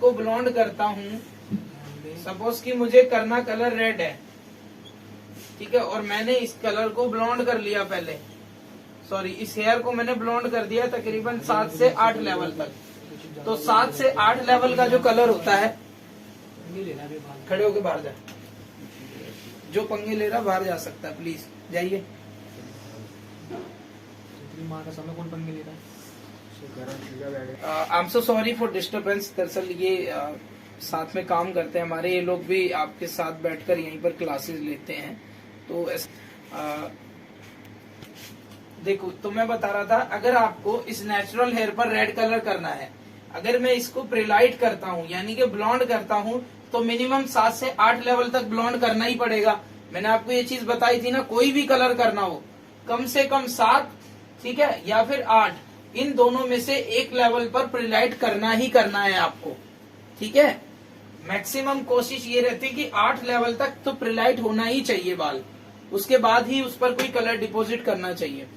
को ब्लॉन्ड करता हूँ, सपोज कि मुझे करना कलर रेड है, ठीक है, और मैंने इस कलर को ब्लॉन्ड कर लिया पहले, सॉरी इस हेयर को मैंने ब्लॉन्ड कर दिया तकरीबन 7 से 8 लेवल तक। तो 7 से 8 लेवल का जो कलर होता है, खड़े होके बाहर जा, जो पंगे ले रहा बाहर जा सकता है, प्लीज जाइए। माँ का समय कौन पंगे ले रहा है? I am so sorry for disturbance. दरअसल ये साथ में काम करते हैं हमारे, ये लोग भी आपके साथ बैठकर यहीं पर क्लासेस लेते हैं। तो देखो, तो मैं बता रहा था, अगर आपको इस नेचुरल हेयर पर रेड कलर करना है, अगर मैं इसको प्रिलाइट करता हूँ यानी कि ब्लॉन्ड करता हूँ, तो मिनिमम 7 से 8 लेवल तक ब्लॉन्ड करना ही पड़ेगा। मैंने आपको ये चीज बताई थी ना, कोई भी कलर करना हो कम से कम 7, ठीक है, या फिर 8, इन दोनों में से एक लेवल पर प्रिलाइट करना ही करना है आपको, ठीक है। मैक्सिमम कोशिश ये रहती है कि 8 लेवल तक तो प्रिलाइट होना ही चाहिए बाल, उसके बाद ही उस पर कोई कलर डिपॉजिट करना चाहिए।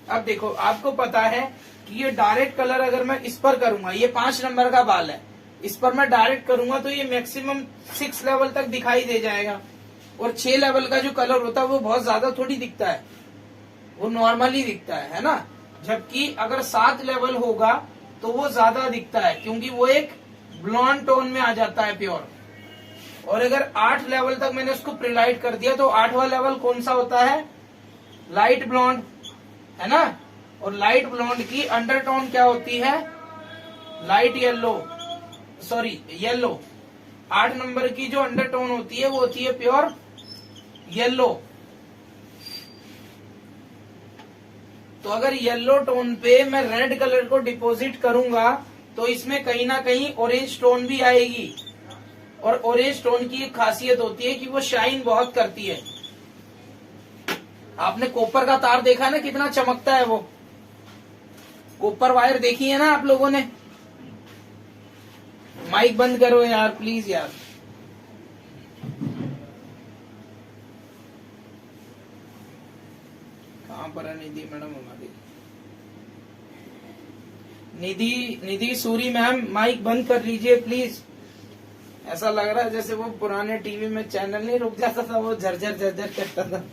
अब देखो, आपको पता है कि ये डायरेक्ट कलर अगर मैं इस पर करूंगा, ये 5 नंबर का बाल है, इस पर मैं डायरेक्ट करूंगा तो ये मैक्सिमम 6 लेवल तक दिखाई दे जाएगा, और 6 लेवल का जो कलर होता है वो बहुत ज्यादा थोड़ी दिखता है, वो नॉर्मली दिखता है ना। जबकि अगर 7 लेवल होगा तो वो ज्यादा दिखता है, क्योंकि वो एक ब्लॉन्ड टोन में आ जाता है प्योर। और अगर 8 लेवल तक मैंने उसको प्रिलाइट कर दिया तो 8वां लेवल कौन सा होता है? लाइट ब्लॉन्ड, है ना। और लाइट ब्लॉन्ड की अंडरटोन क्या होती है? Light yellow, sorry yellow. 8 number की जो अंडरटोन होती है वो होती है प्योर येलो। तो अगर येलो टोन पे मैं रेड कलर को डिपॉजिट करूंगा तो इसमें कहीं ना कहीं ऑरेंज टोन भी आएगी, और ऑरेंज टोन की एक खासियत होती है कि वो शाइन बहुत करती है। आपने कॉपर का तार देखा है ना, कितना चमकता है वो। कॉपर वायर देखी है ना आप लोगों ने। माइक बंद करो यार प्लीज यार। कहां पर है निधि मैडम हमारी? निधि सूरी मैम, माइक बंद कर लीजिए प्लीज। ऐसा लग रहा है जैसे वो पुराने टीवी में चैनल नहीं रुक जाता था, वो झरझर झरझर करता था।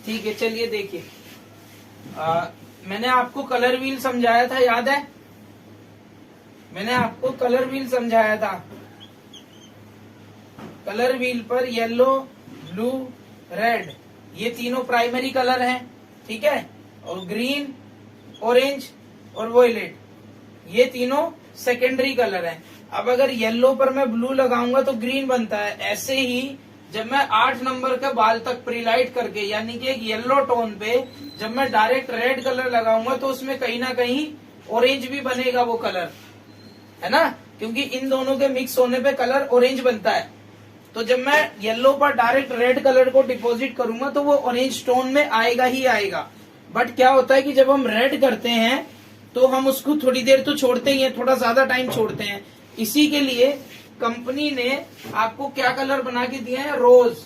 ठीक है, चलिए देखिए, मैंने आपको कलर व्हील समझाया था, याद है? मैंने आपको कलर व्हील समझाया था। कलर व्हील पर येलो, ब्लू, रेड, ये तीनों प्राइमरी कलर हैं, ठीक है, और ग्रीन, ऑरेंज और वॉयलेट, ये तीनों सेकेंडरी कलर हैं। अब अगर येलो पर मैं ब्लू लगाऊंगा तो ग्रीन बनता है। ऐसे ही जब मैं 8 नंबर के बाल तक प्रीलाइट करके यानी कि एक येलो टोन पे जब मैं डायरेक्ट रेड कलर लगाऊंगा तो उसमें कहीं ना कहीं ऑरेंज भी बनेगा वो कलर, है ना, क्योंकि इन दोनों के मिक्स होने पे कलर ऑरेंज बनता है। तो जब मैं येलो पर डायरेक्ट रेड कलर को डिपॉजिट करूंगा तो वो ऑरेंज टोन में आएगा ही आएगा। बट क्या होता है कि जब हम रेड करते हैं तो हम उसको थोड़ी देर तो छोड़ते ही हैं, थोड़ा ज्यादा टाइम छोड़ते हैं। इसी के लिए कंपनी ने आपको क्या कलर बना के दिया है? रोज।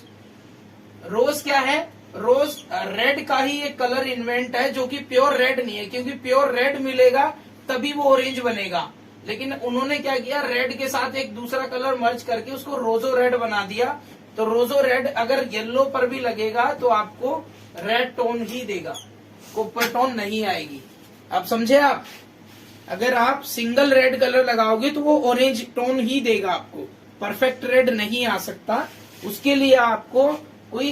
रोज क्या है? रोज रेड का ही एक कलर इन्वेंट है जो कि प्योर रेड नहीं है, क्योंकि प्योर रेड मिलेगा तभी वो ऑरेंज बनेगा। लेकिन उन्होंने क्या किया, रेड के साथ एक दूसरा कलर मर्ज करके उसको रोजो रेड बना दिया। तो रोजो रेड अगर येलो पर भी लगेगा तो आपको रेड टोन ही देगा, कॉपर टोन नहीं आएगी। अब समझे आप? अगर आप सिंगल रेड कलर लगाओगे तो वो ऑरेंज टोन ही देगा आपको, परफेक्ट रेड नहीं आ सकता। उसके लिए आपको कोई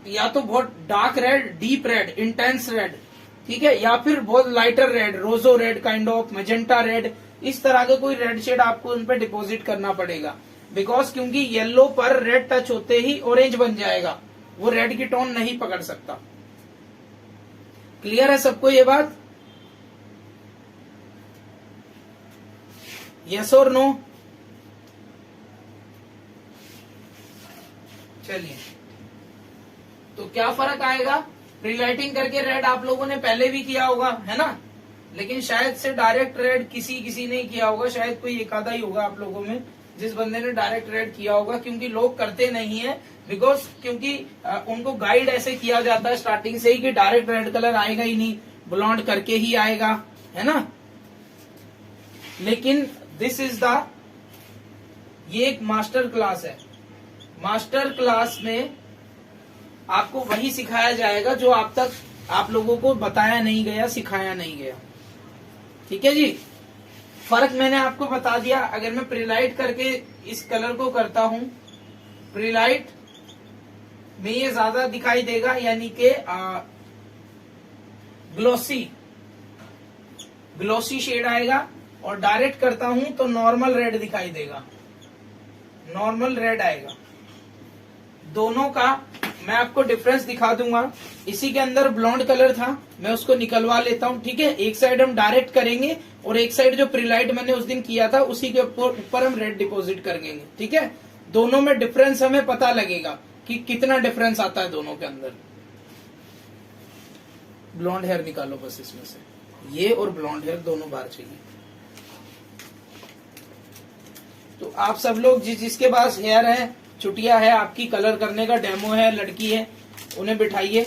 या तो बहुत dark red, deep red, intense red, ठीक है, या फिर बहुत लाइटर रेड, रोजो red kind of, magenta red, इस तरह का कोई रेड शेड आपको उन पर डिपॉजिट करना पड़ेगा। बिकॉज क्योंकि येलो पर रेड टच होते ही ऑरेंज बन जाएगा, वो रेड की टोन नहीं पकड़ सकता। क्लियर है सबको ये बात? यस और नो? चलिए, तो क्या फर्क आएगा? प्रीलाइटिंग करके रेड आप लोगों ने पहले भी किया होगा, है ना, लेकिन शायद से डायरेक्ट रेड किसी ने किया होगा, शायद कोई एक आधा ही होगा आप लोगों में जिस बंदे ने डायरेक्ट रेड किया होगा, क्योंकि लोग करते नहीं है। बिकॉज क्योंकि उनको गाइड ऐसे किया जाता है स्टार्टिंग से ही कि डायरेक्ट रेड कलर आएगा ही नहीं, ब्लॉन्ड करके ही आएगा, है ना। लेकिन दिस इज द, ये एक मास्टर क्लास है। मास्टर क्लास में आपको वही सिखाया जाएगा जो आप लोगों को बताया नहीं गया, सिखाया नहीं गया। ठीक है जी। फर्क मैंने आपको बता दिया। अगर मैं प्रीलाइट करके इस कलर को करता हूं, प्रीलाइट में ये ज्यादा दिखाई देगा, यानी कि ग्लोसी शेड आएगा। और डायरेक्ट करता हूं तो नॉर्मल रेड दिखाई देगा, नॉर्मल रेड आएगा। दोनों का मैं आपको डिफरेंस दिखा दूंगा। इसी के अंदर ब्लॉन्ड कलर था, मैं उसको निकलवा लेता हूं। ठीक है, एक साइड हम डायरेक्ट करेंगे और एक साइड जो प्रीलाइट मैंने उस दिन किया था उसी के ऊपर हम रेड डिपॉजिट करेंगे। ठीक है, दोनों में डिफरेंस हमें पता लगेगा कि कितना डिफरेंस आता है दोनों के अंदर। ब्लॉन्ड हेयर निकालो बस इसमें से, ये और ब्लॉन्ड हेयर दोनों बाहर चाहिए। तो आप सब लोग जिसके पास हेयर है, छुट्टियां है, आपकी कलर करने का डेमो है, लड़की है, उन्हें बिठाइए।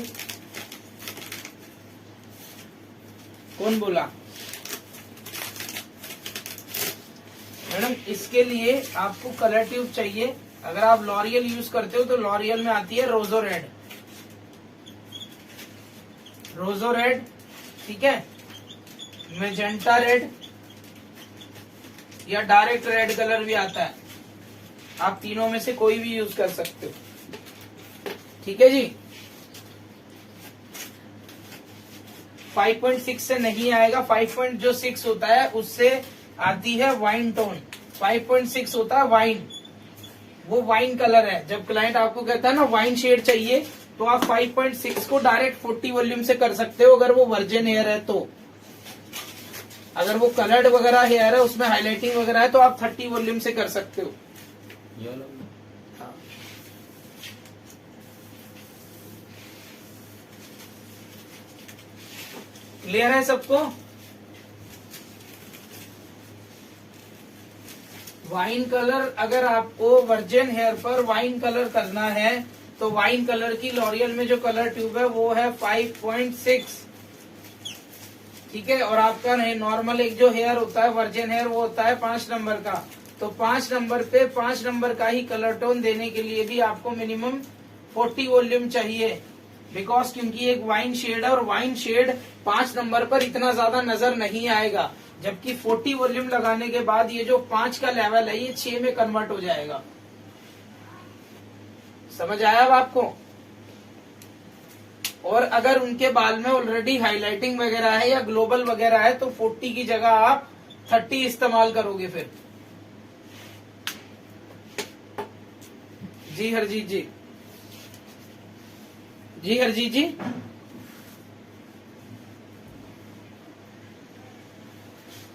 कौन बोला? मैडम इसके लिए आपको कलर ट्यूब चाहिए। अगर आप लॉरियल यूज करते हो तो लॉरियल में आती है रोजो रेड, रोजो रेड, ठीक है, मैजेंटा रेड या डायरेक्ट रेड कलर भी आता है। आप तीनों में से कोई भी यूज कर सकते हो। ठीक है जी। 5.6 से नहीं आएगा, 5.6 होता है उससे आती है वाइन टोन। 5.6 होता है वाइन, वो वाइन कलर है। जब क्लाइंट आपको कहता है ना वाइन शेड चाहिए, तो आप 5.6 को डायरेक्ट 40 वॉल्यूम से कर सकते हो अगर वो वर्जिन हेयर है तो। अगर वो कलर्ड वगैरह हेयर है, उसमें हाईलाइटिंग वगैरह है, तो आप 30 वॉल्यूम से कर सकते हो। हाँ। क्लियर है सबको? वाइन कलर, अगर आपको वर्जिन हेयर पर वाइन कलर करना है तो वाइन कलर की लॉरियल में जो कलर ट्यूब है वो है 5.6। ठीक है, और आपका नॉर्मल एक जो हेयर होता है वर्जिन हेयर वो होता है 5 नंबर का। तो 5 नंबर पे 5 नंबर का ही कलर टोन देने के लिए भी आपको मिनिमम 40 वॉल्यूम चाहिए। बिकॉज क्योंकि एक वाइन शेड है और वाइन शेड 5 नंबर पर इतना ज्यादा नजर नहीं आएगा, जबकि 40 वॉल्यूम लगाने के बाद ये जो 5 का लेवल है ये 6 में कन्वर्ट हो जाएगा। समझ आया अब आपको? और अगर उनके बाल में ऑलरेडी हाईलाइटिंग वगैरह है या ग्लोबल वगैरह है तो 40 की जगह आप 30 इस्तेमाल करोगे फिर। जी हरजीत जी, जी हरजीत जी।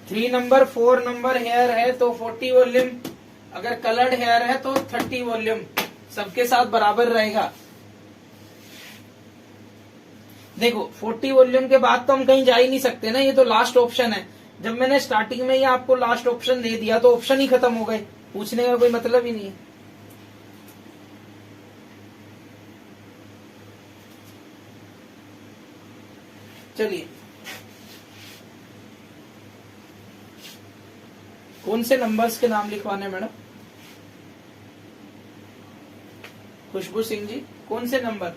थ्री नंबर 4 नंबर हेयर है तो 40 वॉल्यूम, अगर कलर्ड हेयर है तो 30 वॉल्यूम, सबके साथ बराबर रहेगा। देखो 40 वॉल्यूम के बाद तो हम कहीं जा ही नहीं सकते ना, ये तो लास्ट ऑप्शन है। जब मैंने स्टार्टिंग में ही आपको लास्ट ऑप्शन दे दिया तो ऑप्शन ही खत्म हो गए, पूछने का कोई मतलब ही नहीं है। चलिए, कौन से नंबर्स के नाम लिखवाने मैडम? खुशबू सिंह जी, कौन से नंबर?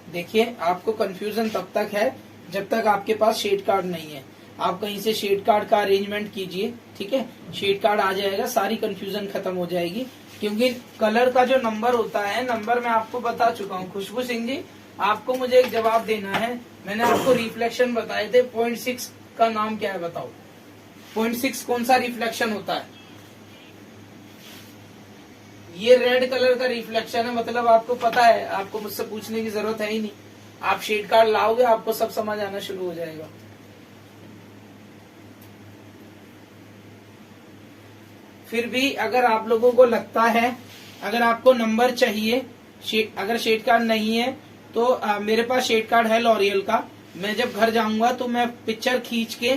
देखिए, आपको कंफ्यूजन तब तक है जब तक आपके पास शेड कार्ड नहीं है। आप कहीं से शेड कार्ड का अरेंजमेंट कीजिए, ठीक है, शेड कार्ड आ जाएगा, सारी कंफ्यूजन खत्म हो जाएगी। क्योंकि कलर का जो नंबर होता है, नंबर मैं आपको बता चुका हूँ। खुशबू सिंह जी, आपको मुझे एक जवाब देना है। मैंने आपको रिफ्लेक्शन बताए थे, 0.6 का नाम क्या है बताओ? 0.6 कौन सा रिफ्लेक्शन होता है? ये रेड कलर का रिफ्लेक्शन है, मतलब आपको पता है, आपको मुझसे पूछने की जरूरत है ही नहीं। आप शेड कार्ड लाओगे, आपको सब समझ आना शुरू हो जाएगा। फिर भी अगर आप लोगों को लगता है, अगर आपको नंबर चाहिए, अगर शेड कार्ड नहीं है तो मेरे पास शेड कार्ड है लॉरियल का। मैं जब घर जाऊंगा तो मैं पिक्चर खींच के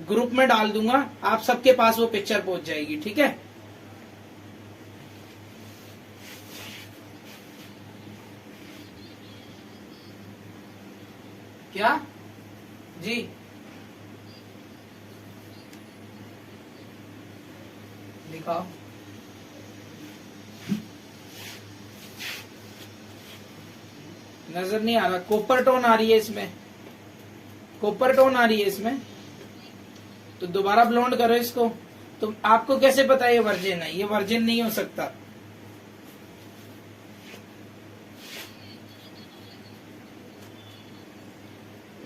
ग्रुप में डाल दूंगा, आप सबके पास वो पिक्चर पहुंच जाएगी। ठीक है, क्या जी? दिखाओ। नजर नहीं आ रहा, कॉपर टोन आ रही है इसमें, कॉपर टोन आ रही है इसमें, तो दोबारा ब्लोंड करो इसको। तो आपको कैसे पता ये वर्जिन है? ये वर्जिन नहीं हो सकता।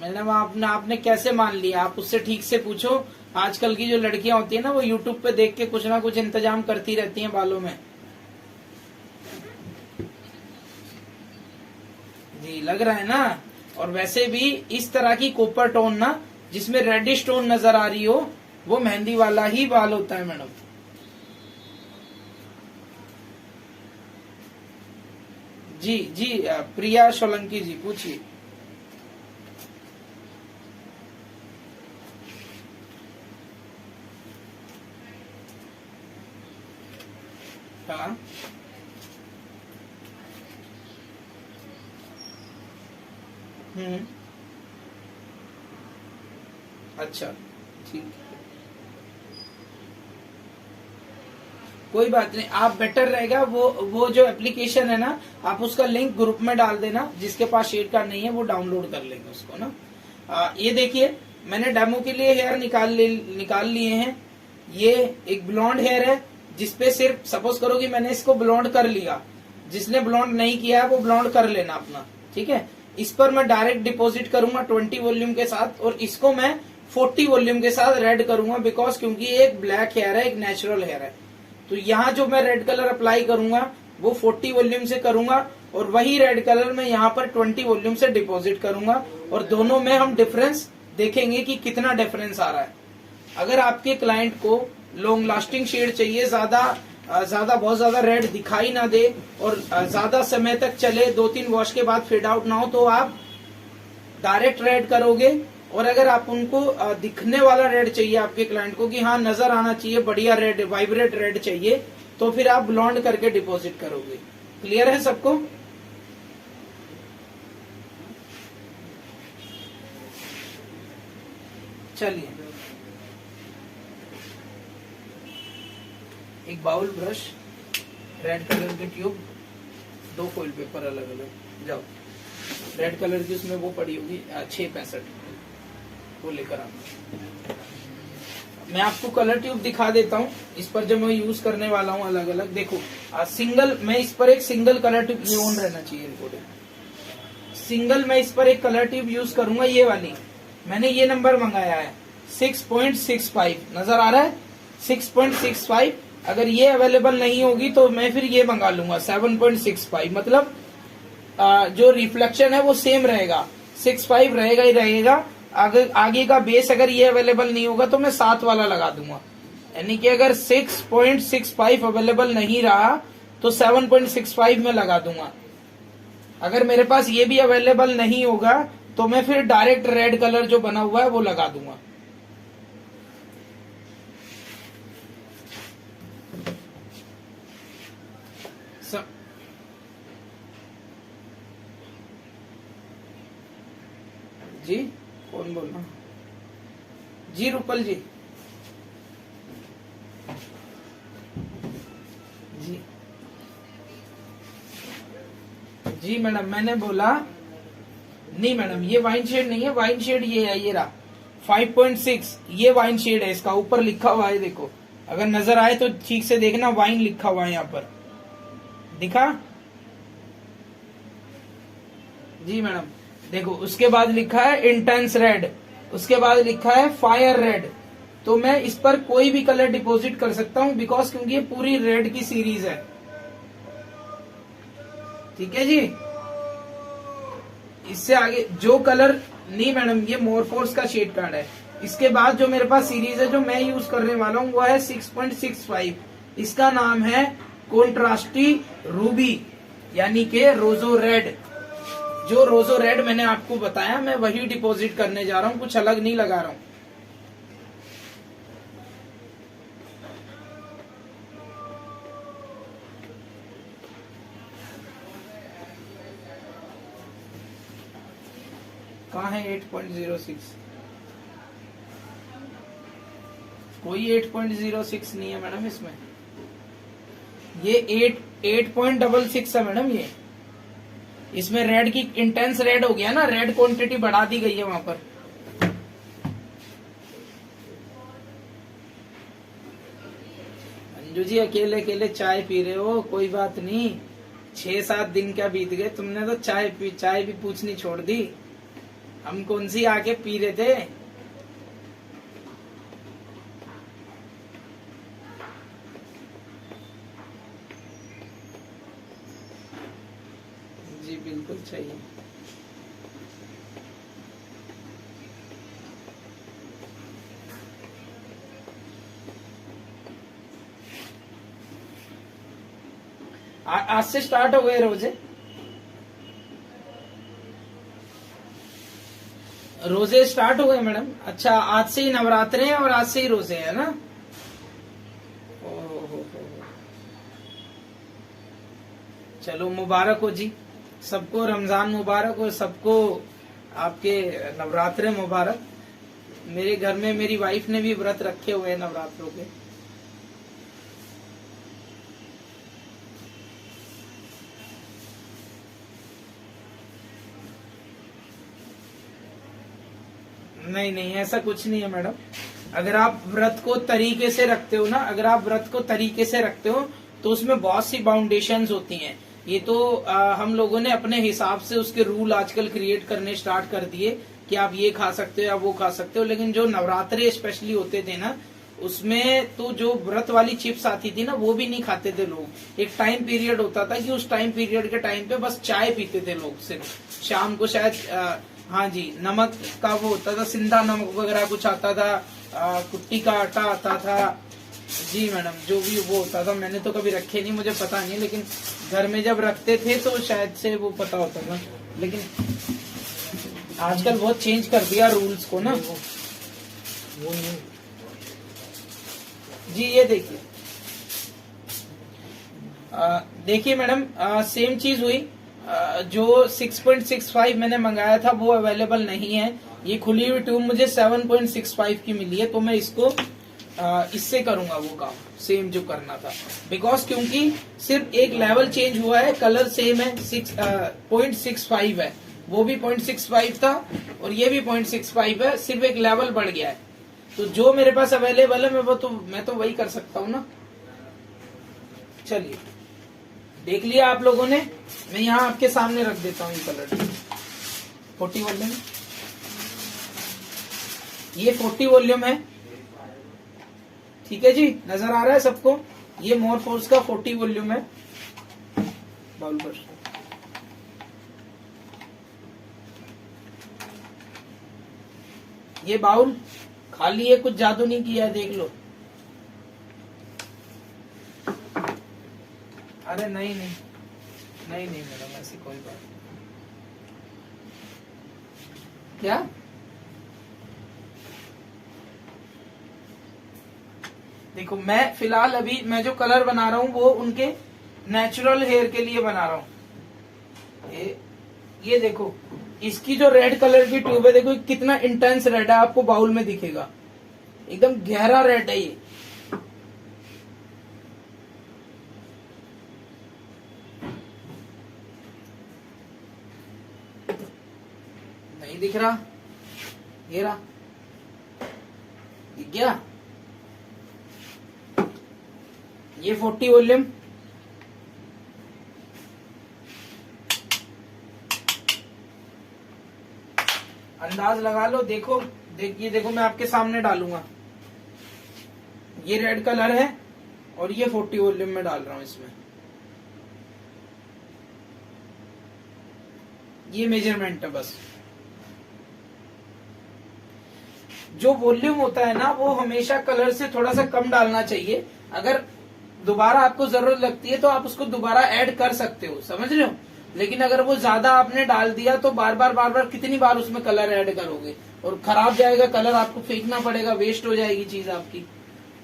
मैडम आपने कैसे मान लिया? आप उससे ठीक से पूछो। आजकल की जो लड़कियां होती है ना, वो यूट्यूब पे देख के कुछ ना कुछ इंतजाम करती रहती हैं बालों में। जी लग रहा है ना। और वैसे भी इस तरह की कॉपर टोन ना, जिसमें रेडिश टोन नजर आ रही हो, वो मेहंदी वाला ही बाल होता है मैडम। जी जी प्रिया सोलंकी जी पूछिए। हाँ अच्छा ठीक, कोई बात नहीं। आप बेटर रहेगा वो जो एप्लीकेशन है ना, आप उसका लिंक ग्रुप में डाल देना। जिसके पास शेड कार्ड नहीं है वो डाउनलोड कर लेंगे उसको ना। ये देखिए, मैंने डेमो के लिए हेयर निकाल लिए हैं। ये एक ब्लॉन्ड हेयर है, जिसपे सिर्फ सपोज करो कि मैंने इसको ब्लॉन्ड कर लिया। जिसने ब्लॉन्ड नहीं किया है वो ब्लॉन्ड कर लेना अपना। ठीक है, इस पर मैं डायरेक्ट डिपॉजिट करूंगा 20 वॉल्यूम के साथ, और इसको मैं 40 वॉल्यूम के साथ रेड करूंगा। बिकॉज क्योंकि एक ब्लैक हेयर है, एक नेचुरल हेयर है, तो यहाँ जो मैं रेड कलर अप्लाई करूंगा वो 40 वॉल्यूम से करूंगा, और वही रेड कलर मैं यहाँ पर 20 वॉल्यूम से डिपॉजिट करूंगा। और दोनों में हम डिफरेंस देखेंगे कि कितना डिफरेंस आ रहा है। अगर आपके क्लाइंट को लॉन्ग लास्टिंग शेड चाहिए, बहुत ज्यादा रेड दिखाई ना दे और ज्यादा समय तक चले, 2-3 वॉश के बाद फेड आउट ना हो, तो आप डायरेक्ट रेड करोगे। और अगर आप उनको दिखने वाला रेड चाहिए आपके क्लाइंट को, कि हाँ नजर आना चाहिए, बढ़िया रेड, वाइब्रेट रेड चाहिए, तो फिर आप ब्लॉन्ड करके डिपॉजिट करोगे। क्लियर है सबको? चलिए, एक बाउल ब्रश, रेड कलर के ट्यूब, 2 फॉइल पेपर अलग अलग, जाओ रेड कलर की उसमें वो पड़ी होगी 665, वो लेकर आना। मैं आपको कलर ट्यूब दिखा देता हूँ इस पर जो मैं यूज करने वाला हूँ अलग अलग। देखो सिंगल, मैं इस पर एक सिंगल कलर ट्यूब, ये ऑन रहना चाहिए रिकॉर्डिंग। सिंगल मैं इस पर एक कलर ट्यूब यूज करूंगा, ये वाली। मैंने ये नंबर मंगाया है 6.65, नजर आ रहा है 6.65। अगर ये अवेलेबल नहीं होगी तो मैं फिर ये मंगा लूंगा 7.65। मतलब जो रिफ्लेक्शन है वो सेम रहेगा, 65 रहेगा ही रहेगा। आगे का बेस अगर ये अवेलेबल नहीं होगा तो मैं 7 वाला लगा दूंगा। यानी कि अगर 6.65 अवेलेबल नहीं रहा तो 7.65 में लगा दूंगा। अगर मेरे पास ये भी अवेलेबल नहीं होगा तो मैं फिर डायरेक्ट रेड कलर जो बना हुआ है वो लगा दूंगा। जी कौन बोल रहा? जी रूपल जी, जी जी मैडम, मैंने बोला नहीं मैडम, ये वाइन शेड नहीं है। वाइन शेड ये है, ये रहा 5.6, ये वाइन शेड है। इसका ऊपर लिखा हुआ है, देखो अगर नजर आए तो ठीक से देखना, वाइन लिखा हुआ है यहाँ पर, दिखा? जी मैडम देखो, उसके बाद लिखा है इंटेंस रेड, उसके बाद लिखा है फायर रेड। तो मैं इस पर कोई भी कलर डिपॉजिट कर सकता हूं, बिकॉज क्योंकि ये पूरी रेड की सीरीज है। ठीक है जी, इससे आगे जो कलर नहीं मैडम, ये मोरफोर्स का शेड कार्ड है। इसके बाद जो मेरे पास सीरीज है जो मैं यूज करने वाला हूँ वो है 6.65। इसका नाम है कॉन्ट्रास्टी रूबी, यानी के रोजो रेड। जो रोजो रेड मैंने आपको बताया, मैं वही डिपॉजिट करने जा रहा हूँ, कुछ अलग नहीं लगा रहा हूँ। कहाँ है 8.06? कोई 8.06 नहीं है मैडम इसमें, ये 8.66 है मैडम। ये इसमें रेड की इंटेंस रेड हो गया ना, रेड क्वांटिटी बढ़ा दी गई है वहां पर। अंजू जी अकेले अकेले चाय पी रहे हो, कोई बात नहीं, 6-7 दिन क्या बीत गए, तुमने तो चाय भी पूछनी छोड़ दी। हम कौन सी आके पी रहे थे। जी बिल्कुल चाहिए। आज से स्टार्ट हो गए रोजे स्टार्ट हो गए मैडम। अच्छा, आज से ही नवरात्रे हैं और आज से ही रोजे है ना। ओहो, चलो मुबारक हो जी, सबको रमजान मुबारक और सबको आपके नवरात्रे मुबारक। मेरे घर में मेरी वाइफ ने भी व्रत रखे हुए हैं नवरात्रों के। नहीं नहीं, ऐसा कुछ नहीं है मैडम। अगर आप व्रत को तरीके से रखते हो ना, अगर आप व्रत को तरीके से रखते हो तो उसमें बहुत सी बाउंडेशंस होती हैं। ये तो हम लोगों ने अपने हिसाब से उसके रूल आजकल क्रिएट करने स्टार्ट कर दिए कि आप ये खा सकते हो या वो खा सकते हो। लेकिन जो नवरात्रे स्पेशली होते थे ना, उसमें तो जो व्रत वाली चिप्स आती थी ना, वो भी नहीं खाते थे लोग। एक टाइम पीरियड होता था कि उस टाइम पीरियड के टाइम पे बस चाय पीते थे लोग सिर्फ। शाम को शायद हाँ जी, नमक का वो होता था, सिंधा नमक वगैरह कुछ आता था, कुट्टी का आटा आता था। जी मैडम, जो भी वो होता था, मैंने तो कभी रखे नहीं, मुझे पता नहीं, लेकिन घर में जब रखते थे तो शायद से वो पता होता था। लेकिन आजकल बहुत चेंज कर दिया रूल्स को ना। वो नहीं। जी ये देखिए, देखिए मैडम, सेम चीज हुई। जो 6.65 मैंने मंगाया था वो अवेलेबल नहीं है। ये खुली हुई ट्यूब मुझे 7.65 की मिली है, तो मैं इसको इससे करूंगा वो काम सेम जो करना था। बिकॉज क्योंकि सिर्फ एक लेवल चेंज हुआ है, कलर सेम है, 0.65 है, वो भी 0.65 था और ये भी 0.65 है, सिर्फ एक लेवल बढ़ गया है। तो जो मेरे पास अवेलेबल है मैं तो वही कर सकता हूँ ना। चलिए, देख लिया आप लोगों ने, मैं यहाँ आपके सामने रख देता हूँ ये कलर 40 वॉल्यूम। ये 40 वॉल्यूम है, ठीक है जी, नजर आ रहा है सबको। ये मोरफोर्स का 40 वॉल्यूम है। बाउल पर ये बाउल खाली है, कुछ जादू नहीं किया, देख लो। अरे नहीं नहीं नहीं नहीं मैडम, ऐसी कोई बात नहीं। क्या देखो, मैं फिलहाल अभी मैं जो कलर बना रहा हूँ वो उनके नेचुरल हेयर के लिए बना रहा हूँ। ये देखो, इसकी जो रेड कलर की ट्यूब है, देखो कितना इंटेंस रेड है, आपको बाउल में दिखेगा, एकदम गहरा रेड है ये। नहीं दिख रहा, ये रहा, दिख गया। ये 40 वॉल्यूम, अंदाज लगा लो। देखो देखिए, देखो मैं आपके सामने डालूंगा, ये रेड कलर है और ये 40 वॉल्यूम में डाल रहा हूं इसमें। ये मेजरमेंट है बस। जो वॉल्यूम होता है ना, वो हमेशा कलर से थोड़ा सा कम डालना चाहिए। अगर दोबारा आपको जरूरत लगती है तो आप उसको दोबारा ऐड कर सकते हो, समझ रहे हो। लेकिन अगर वो ज्यादा आपने डाल दिया तो बार बार कितनी बार उसमें कलर ऐड करोगे, और खराब जाएगा कलर, आपको फेंकना पड़ेगा, वेस्ट हो जाएगी चीज आपकी।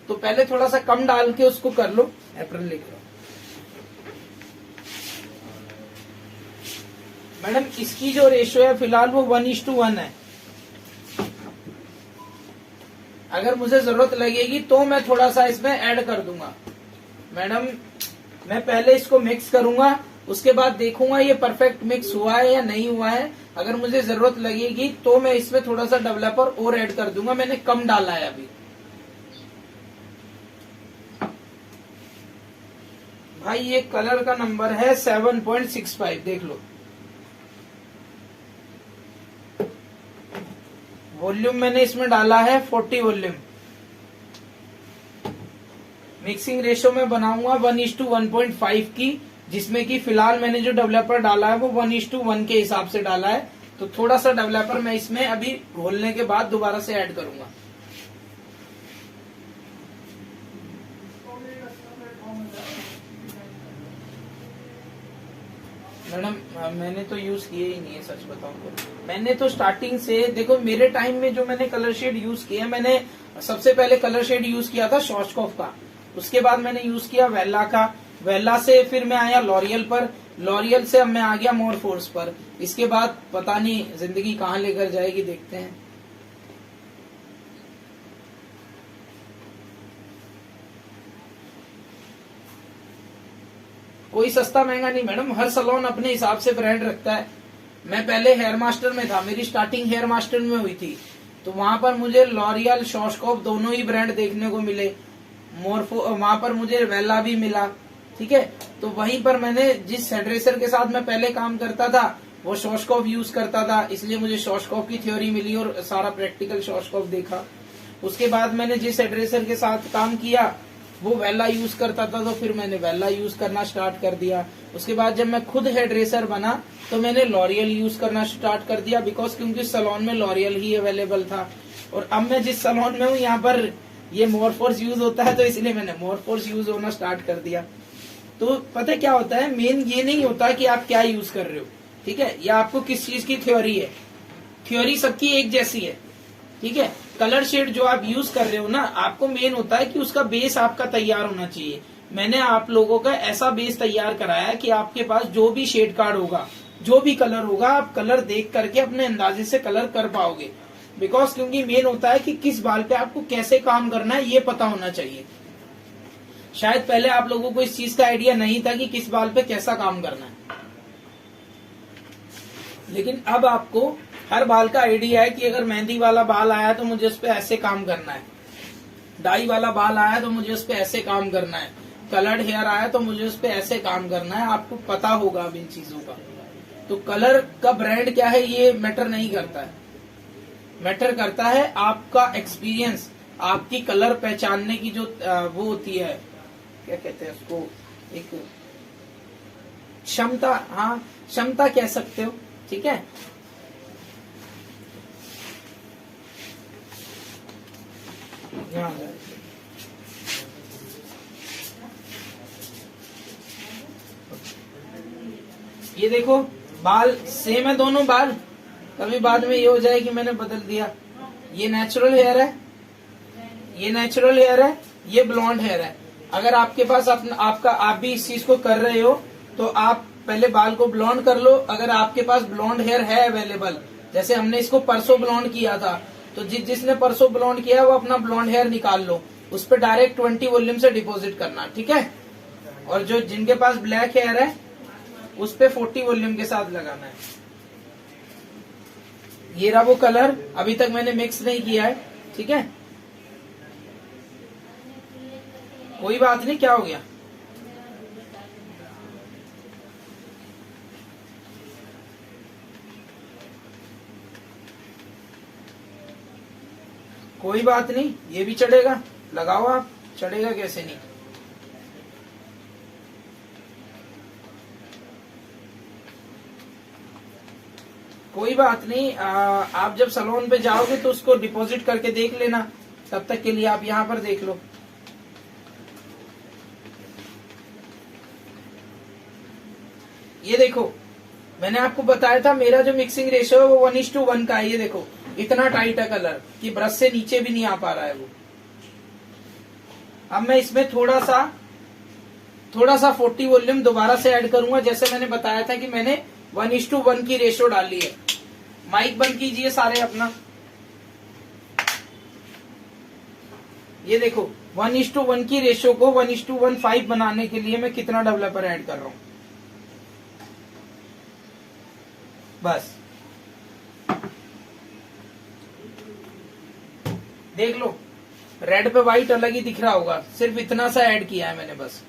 तो पहले थोड़ा सा कम डाल के उसको कर लो। एप्रन लेकर मैडम इसकी जो रेशियो है फिलहाल वो 1:1 है। अगर मुझे जरूरत लगेगी तो मैं थोड़ा सा इसमें ऐड कर दूंगा। मैडम मैं पहले इसको मिक्स करूंगा, उसके बाद देखूंगा ये परफेक्ट मिक्स हुआ है या नहीं हुआ है। अगर मुझे जरूरत लगेगी तो मैं इसमें थोड़ा सा डेवलपर और ऐड कर दूंगा। मैंने कम डाला है अभी। भाई ये कलर का नंबर है 7.65, देख लो। वॉल्यूम मैंने इसमें डाला है 40 वॉल्यूम। मिक्सिंग रेशियो में बनाऊंगा 1:1.5 की, जिसमें कि फिलहाल मैंने जो डेवलपर डाला है वो 1:1 के हिसाब से डाला है। तो थोड़ा सा डेवलपर मैं इसमें अभी घोलने के बाद दोबारा से ऐड करूंगा। मैडम मैंने तो यूज किए ही नहीं है, सच बताऊं तो। मैंने तो स्टार्टिंग से देखो, मेरे टाइम में जो मैंने कलर शेड यूज किया, मैंने सबसे पहले कलर शेड यूज किया था शॉर्चकॉफ का। उसके बाद मैंने यूज किया वेल्ला का। वेल्ला से फिर मैं आया लॉरियल पर। लॉरियल से अब मैं आ गया मोरफोर्स पर। इसके बाद पता नहीं जिंदगी कहाँ लेकर जाएगी, देखते हैं। कोई सस्ता महंगा नहीं मैडम, हर सलोन अपने हिसाब से ब्रांड रखता है। मैं पहले हेयर मास्टर में था, मेरी स्टार्टिंग हेयर मास्टर में हुई थी, तो वहां पर मुझे लॉरियल शॉर्चकॉफ दोनों ही ब्रांड देखने को मिले। मोरफो वहां पर मुझे वेल्ला भी मिला, ठीक है। तो वहीं पर मैंने जिस हेडरेसर के साथ मैं पहले काम करता था वो शॉर्चकॉफ यूज करता था, इसलिए मुझे शॉर्चकॉफ की थ्योरी मिली और सारा प्रैक्टिकल शॉर्चकॉफ देखा। उसके बाद मैंने जिस हेडरेसर के साथ काम किया वो वेल्ला यूज करता था, तो फिर मैंने वेल्ला यूज करना स्टार्ट कर दिया। उसके बाद जब मैं खुद हेडरेसर बना तो मैंने लॉरियल यूज करना स्टार्ट कर दिया, बिकॉज क्योंकि सलोन में लॉरियल ही अवेलेबल था। और अब मैं जिस सलोन में हूँ यहाँ पर ये मोरफोर्स यूज होता है, तो इसलिए मैंने मोरफोर्स यूज होना स्टार्ट कर दिया। तो पता क्या होता है, मेन ये नहीं होता कि आप क्या यूज कर रहे हो, ठीक है, या आपको किस चीज की थ्योरी है। थ्योरी सबकी एक जैसी है, ठीक है। कलर शेड जो आप यूज कर रहे हो ना, आपको मेन होता है कि उसका बेस आपका तैयार होना चाहिए। मैंने आप लोगों का ऐसा बेस तैयार कराया कि आपके पास जो भी शेड कार्ड होगा, जो भी कलर होगा, आप कलर देख करके अपने अंदाजे से कलर कर पाओगे। बिकॉज क्योंकि मेन होता है कि किस बाल पे आपको कैसे काम करना है, ये पता होना चाहिए। शायद पहले आप लोगों को इस चीज का आइडिया नहीं था कि किस बाल पे कैसा काम करना है, लेकिन अब आपको हर बाल का आइडिया है कि अगर मेहंदी वाला बाल आया तो मुझे उस पर ऐसे काम करना है, डाई वाला बाल आया तो मुझे उस पर ऐसे काम करना है, कलर्ड हेयर आया तो मुझे उस पर ऐसे काम करना है। आपको पता होगा अब इन चीजों का। तो कलर का ब्रांड क्या है ये मैटर नहीं करता है, मैटर करता है आपका एक्सपीरियंस, आपकी कलर पहचानने की जो वो होती है, क्या कहते हैं उसको, एक क्षमता, हाँ क्षमता कह सकते हो, ठीक है। ये देखो बाल सेम है दोनों बाल, कभी बाद में ये हो जाए कि मैंने बदल दिया। ये नेचुरल हेयर है, ये नेचुरल हेयर है, ये ब्लॉन्ड हेयर है। अगर आपके पास आपका आप भी इस चीज को कर रहे हो तो आप पहले बाल को ब्लॉन्ड कर लो। अगर आपके पास ब्लॉन्ड हेयर है अवेलेबल, जैसे हमने इसको परसों ब्लॉन्ड किया था, तो जिसने परसों ब्लॉन्ड किया वो अपना ब्लॉन्ड हेयर निकाल लो, उस पर डायरेक्ट 20 वॉल्यूम से डिपॉजिट करना, ठीक है। और जो जिनके पास ब्लैक हेयर है उस पे 40 वॉल्यूम के साथ लगाना है। ये रहा वो कलर, अभी तक मैंने मिक्स नहीं किया है, ठीक है। कोई बात नहीं, क्या हो गया, कोई बात नहीं, ये भी चढ़ेगा, लगाओ आप, चढ़ेगा कैसे नहीं। कोई बात नहीं, आप जब सलोन पे जाओगे तो उसको डिपॉजिट करके देख लेना, तब तक के लिए आप यहाँ पर देख लो। ये देखो मैंने आपको बताया था मेरा जो मिक्सिंग रेशियो है वो 1:1 का है। ये देखो इतना टाइट है कलर कि ब्रश से नीचे भी नहीं आ पा रहा है वो। अब मैं इसमें थोड़ा सा 40 वॉल्यूम दोबारा से ऐड करूंगा, जैसे मैंने बताया था कि मैंने 1:1 की रेशो डाली है। माइक बंद कीजिए सारे अपना। ये देखो 1:1 की रेशो को 1:15 बनाने के लिए मैं कितना डेवलपर ऐड कर रहा हूं। बस देख लो, रेड पे व्हाइट अलग ही दिख रहा होगा, सिर्फ इतना सा ऐड किया है मैंने बस।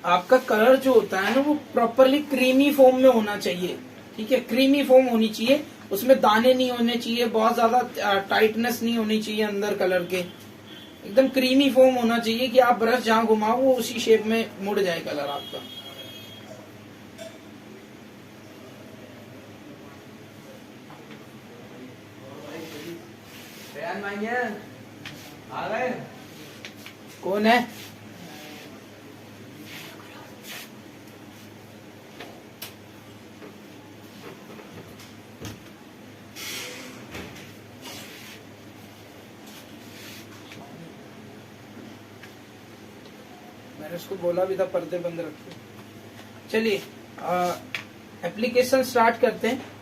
आपका कलर जो होता है ना वो प्रॉपरली क्रीमी फॉर्म में होना चाहिए, ठीक है, क्रीमी फॉर्म होनी चाहिए, उसमें दाने नहीं होने चाहिए, बहुत ज्यादा टाइटनेस नहीं होनी चाहिए अंदर कलर के, एकदम क्रीमी फॉर्म होना चाहिए कि आप ब्रश जहां घुमाओ वो उसी शेप में मुड़ जाए कलर आपका। आ गए। कौन है? मैंने उसको बोला भी था पर्दे बंद रखो। चलिए एप्लीकेशन स्टार्ट करते हैं।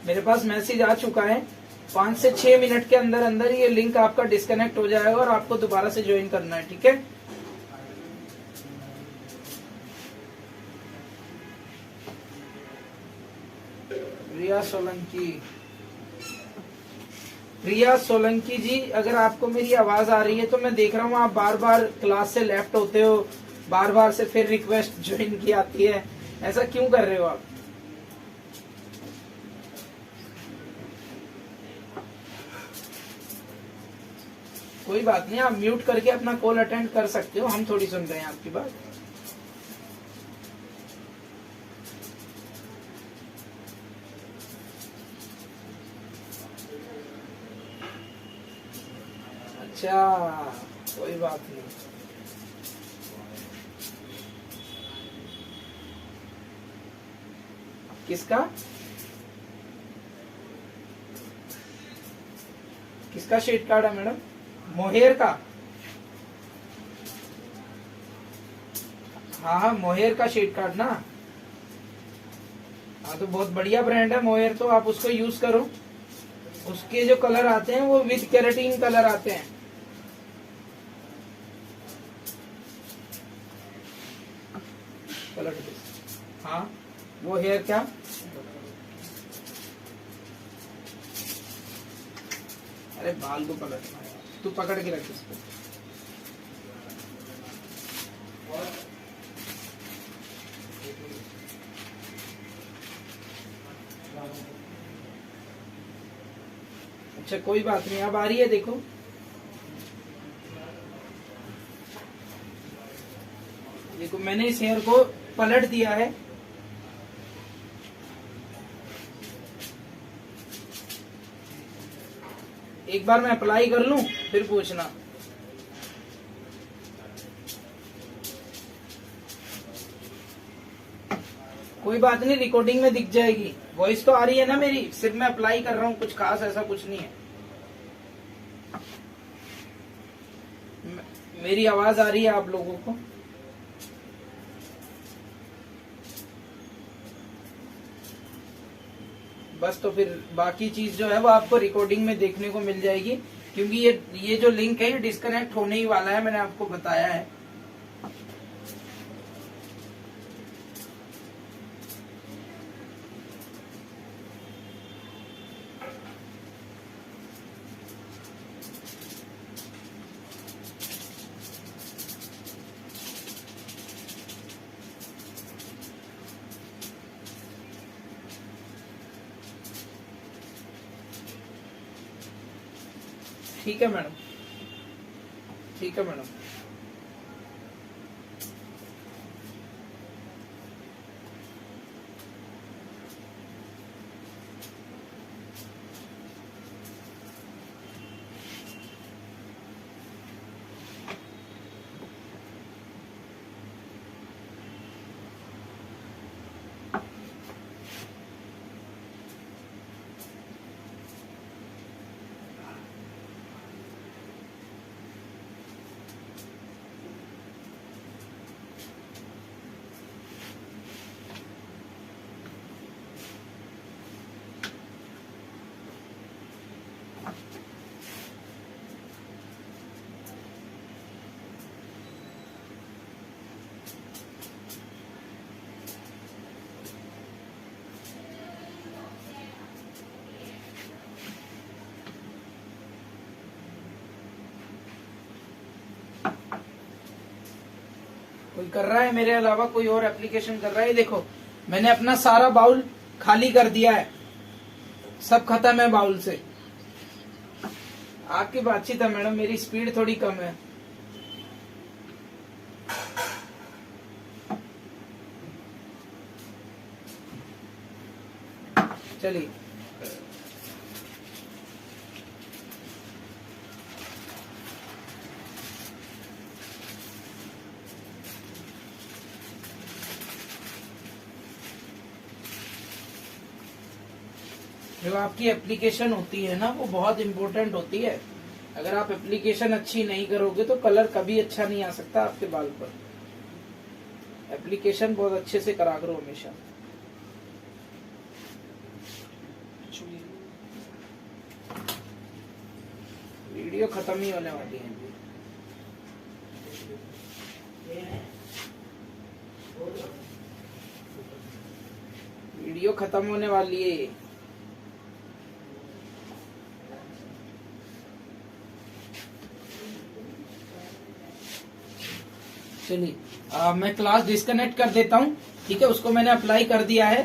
मेरे पास मैसेज आ चुका है, 5 से 6 मिनट के अंदर अंदर ये लिंक आपका डिस्कनेक्ट हो जाएगा और आपको दोबारा से ज्वाइन करना है, ठीक है। प्रिया सोलंकी जी, अगर आपको मेरी आवाज आ रही है तो मैं देख रहा हूँ आप बार बार क्लास से लेफ्ट होते हो, बार बार से फिर रिक्वेस्ट ज्वाइन की आती है, ऐसा क्यों कर रहे हो आप? कोई बात नहीं, आप म्यूट करके अपना कॉल अटेंड कर सकते हो, हम थोड़ी सुन रहे हैं आपकी बात। अच्छा, कोई बात नहीं। किसका किसका शेड कार्ड है मैडम? मोहेर का? हाँ हाँ, मोहेर का शेड कार्ड ना। हाँ तो बहुत बढ़िया ब्रांड है मोहेर, तो आप उसको यूज करो। उसके जो कलर आते हैं वो विद केराटिन कलर आते हैं। कलर हाँ, वो हेयर क्या? अरे बाल को पकड़, तू पकड़ के रख इसको। अच्छा कोई बात नहीं, अब आ रही है देखो। देखो मैंने इस हेयर को पलट दिया है, एक बार मैं अप्लाई कर लूं फिर पूछना। कोई बात नहीं, रिकॉर्डिंग में दिख जाएगी, वॉइस तो आ रही है ना मेरी, सिर्फ मैं अप्लाई कर रहा हूं, कुछ खास ऐसा कुछ नहीं है। मेरी आवाज आ रही है आप लोगों को? बस तो फिर बाकी चीज जो है वो आपको रिकॉर्डिंग में देखने को मिल जाएगी, क्योंकि ये जो लिंक है ये डिस्कनेक्ट होने ही वाला है, मैंने आपको बताया है। ठीक है मैडम, ठीक है मैडम। कोई कर रहा है मेरे अलावा, कोई और एप्लीकेशन कर रहा है? देखो मैंने अपना सारा बाउल खाली कर दिया है, सब खत्म है बाउल से। आपकी बातचीत है मैडम, मेरी स्पीड थोड़ी कम है। चलिए जो आपकी एप्लीकेशन होती है ना, वो बहुत इंपॉर्टेंट होती है। अगर आप एप्लीकेशन अच्छी नहीं करोगे तो कलर कभी अच्छा नहीं आ सकता आपके बाल पर। एप्लीकेशन बहुत अच्छे से करा करो हमेशा। वीडियो खत्म ही होने वाली है। वीडियो खत्म होने वाली है। चलिए मैं क्लास डिस्कनेक्ट कर देता हूँ, ठीक है? उसको मैंने अप्लाई कर दिया है।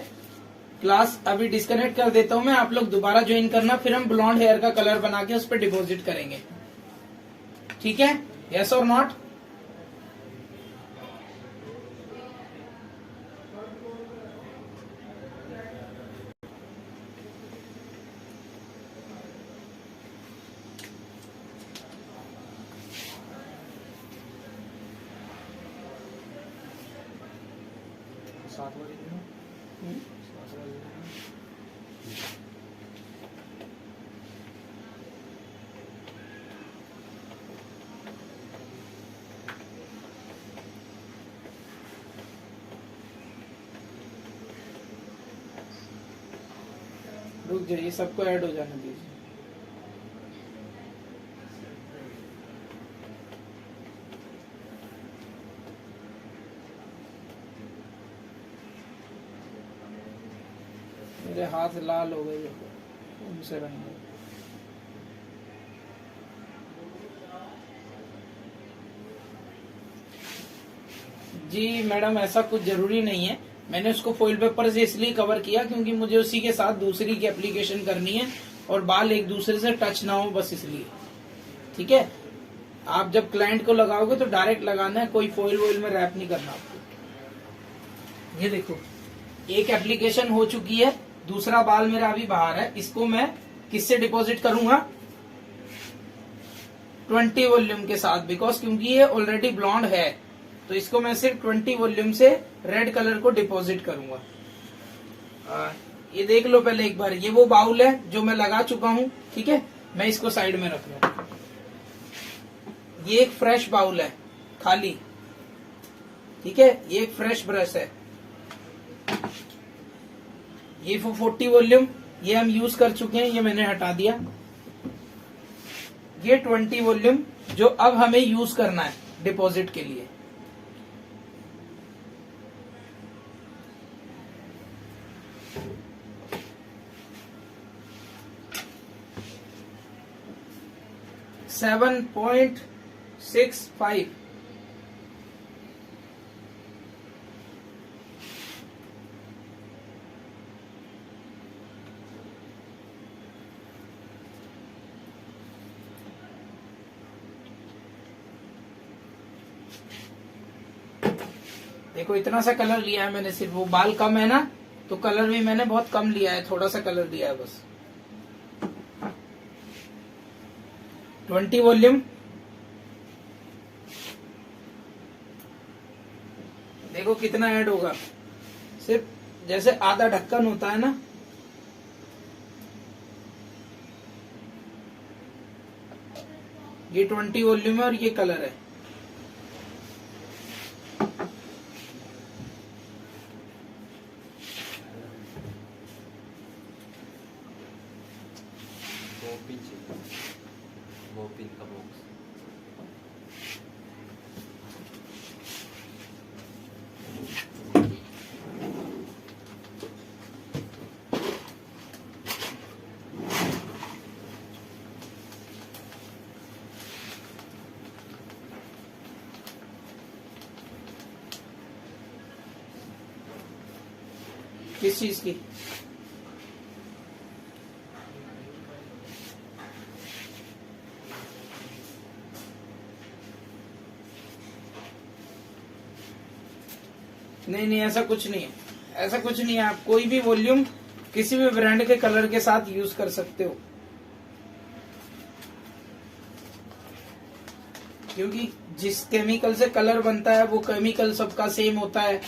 क्लास अभी डिस्कनेक्ट कर देता हूँ मैं, आप लोग दोबारा ज्वाइन करना, फिर हम ब्लॉन्ड हेयर का कलर बना के उस पर डिपॉजिट करेंगे, ठीक है? यस और नॉट? रुक जाइए, सबको ऐड हो जाने दीजिए। मेरे हाथ लाल हो गए, उनसे रंग। जी मैडम, ऐसा कुछ जरूरी नहीं है। मैंने उसको फॉइल पेपर से इसलिए कवर किया क्योंकि मुझे उसी के साथ दूसरी की एप्लीकेशन करनी है और बाल एक दूसरे से टच ना हो, बस इसलिए, ठीक है? आप जब क्लाइंट को लगाओगे तो डायरेक्ट लगाना है, कोई फॉइल वॉइल में रैप नहीं करना आपको। ये देखो, एक एप्लीकेशन हो चुकी है, दूसरा बाल मेरा अभी बाहर है। इसको मैं किससे डिपॉजिट करूंगा? 20 वॉल्यूम के साथ, बिकॉज क्योंकि ये ऑलरेडी ब्लॉन्ड है, तो इसको मैं सिर्फ 20 वॉल्यूम से रेड कलर को डिपॉजिट करूंगा। ये देख लो पहले एक बार, ये वो बाउल है जो मैं लगा चुका हूं, ठीक है? मैं इसको साइड में रख लूं। ये एक फ्रेश बाउल है, खाली, ठीक है? ये एक फ्रेश ब्रश है। ये 40 वॉल्यूम, ये हम यूज कर चुके हैं, ये मैंने हटा दिया। ये 20 वॉल्यूम जो अब हमें यूज करना है डिपॉजिट के लिए। $7.65। देखो इतना सा कलर लिया है मैंने, सिर्फ वो बाल कम है ना, तो कलर भी मैंने बहुत कम लिया है, थोड़ा सा कलर दिया है बस। 20 वॉल्यूम, देखो कितना ऐड होगा, सिर्फ जैसे आधा ढक्कन होता है ना, ये 20 वॉल्यूम है और ये कलर है। वो पिन का बॉक्स। किस चीज की? नहीं नहीं, ऐसा कुछ नहीं है, ऐसा कुछ नहीं है। आप कोई भी वॉल्यूम किसी भी ब्रांड के कलर के साथ यूज कर सकते हो, क्योंकि जिस केमिकल से कलर बनता है वो केमिकल सबका सेम होता है।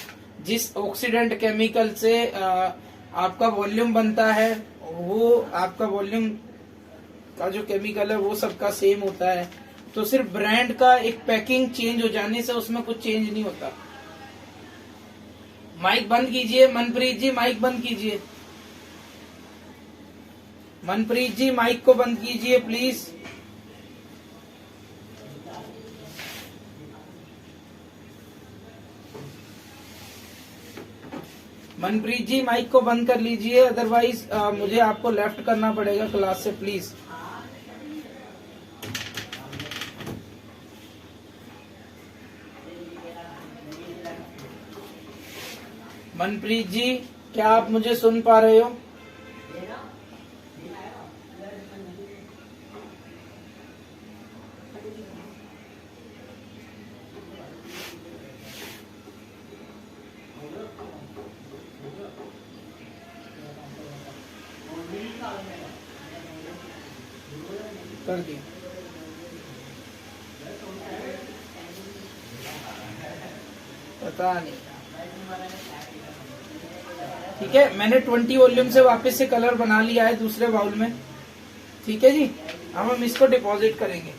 जिस ऑक्सीडेंट केमिकल से आपका वॉल्यूम बनता है, वो आपका वॉल्यूम का जो केमिकल है वो सबका सेम होता है। तो सिर्फ ब्रांड का एक पैकिंग चेंज हो जाने से उसमें कुछ चेंज नहीं होता। माइक बंद कीजिए मनप्रीत जी, माइक बंद कीजिए। मनप्रीत जी माइक को बंद कीजिए प्लीज। मनप्रीत जी माइक को बंद कर लीजिए, अदरवाइज मुझे आपको लेफ्ट करना पड़ेगा क्लास से प्लीज। मनप्रीत जी, क्या आप मुझे सुन पा रहे हो? कर दिया। पता नहीं, ठीक है। मैंने 20 वॉल्यूम से वापस से कलर बना लिया है दूसरे बाउल में, ठीक है जी। अब हम इसको डिपॉजिट करेंगे।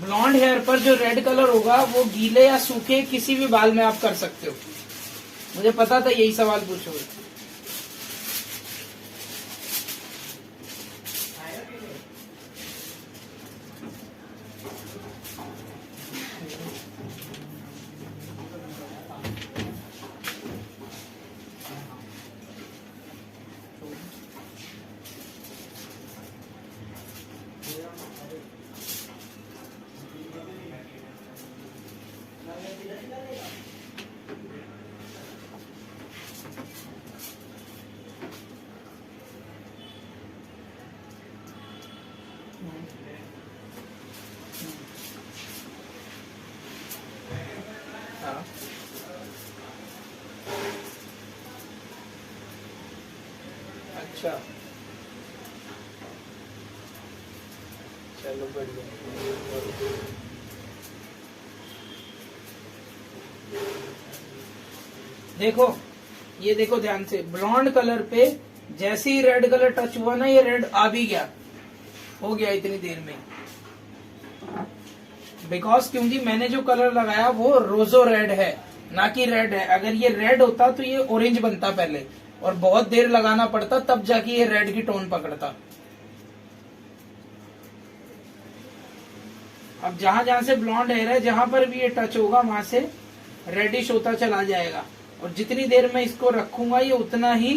ब्लॉन्ड हेयर पर जो रेड कलर होगा वो गीले या सूखे किसी भी बाल में आप कर सकते हो। मुझे पता था यही सवाल पूछोगे। हाँ। अच्छा, चलो बढ़िया। देखो, ये देखो ध्यान से, ब्लॉन्ड कलर पे जैसे ही रेड कलर टच हुआ ना, ये रेड आ भी गया, हो गया इतनी देर में। बिकॉज क्योंकि मैंने जो कलर लगाया वो रोजो रेड है, ना कि रेड है। अगर ये रेड होता तो ये ऑरेंज बनता पहले, और बहुत देर लगाना पड़ता तब जाके ये रेड की टोन पकड़ता। अब जहां जहां से ब्लॉन्ड हेयर है, जहां पर भी ये टच होगा वहां से रेडिश होता चला जाएगा, और जितनी देर मैं इसको रखूंगा ये उतना ही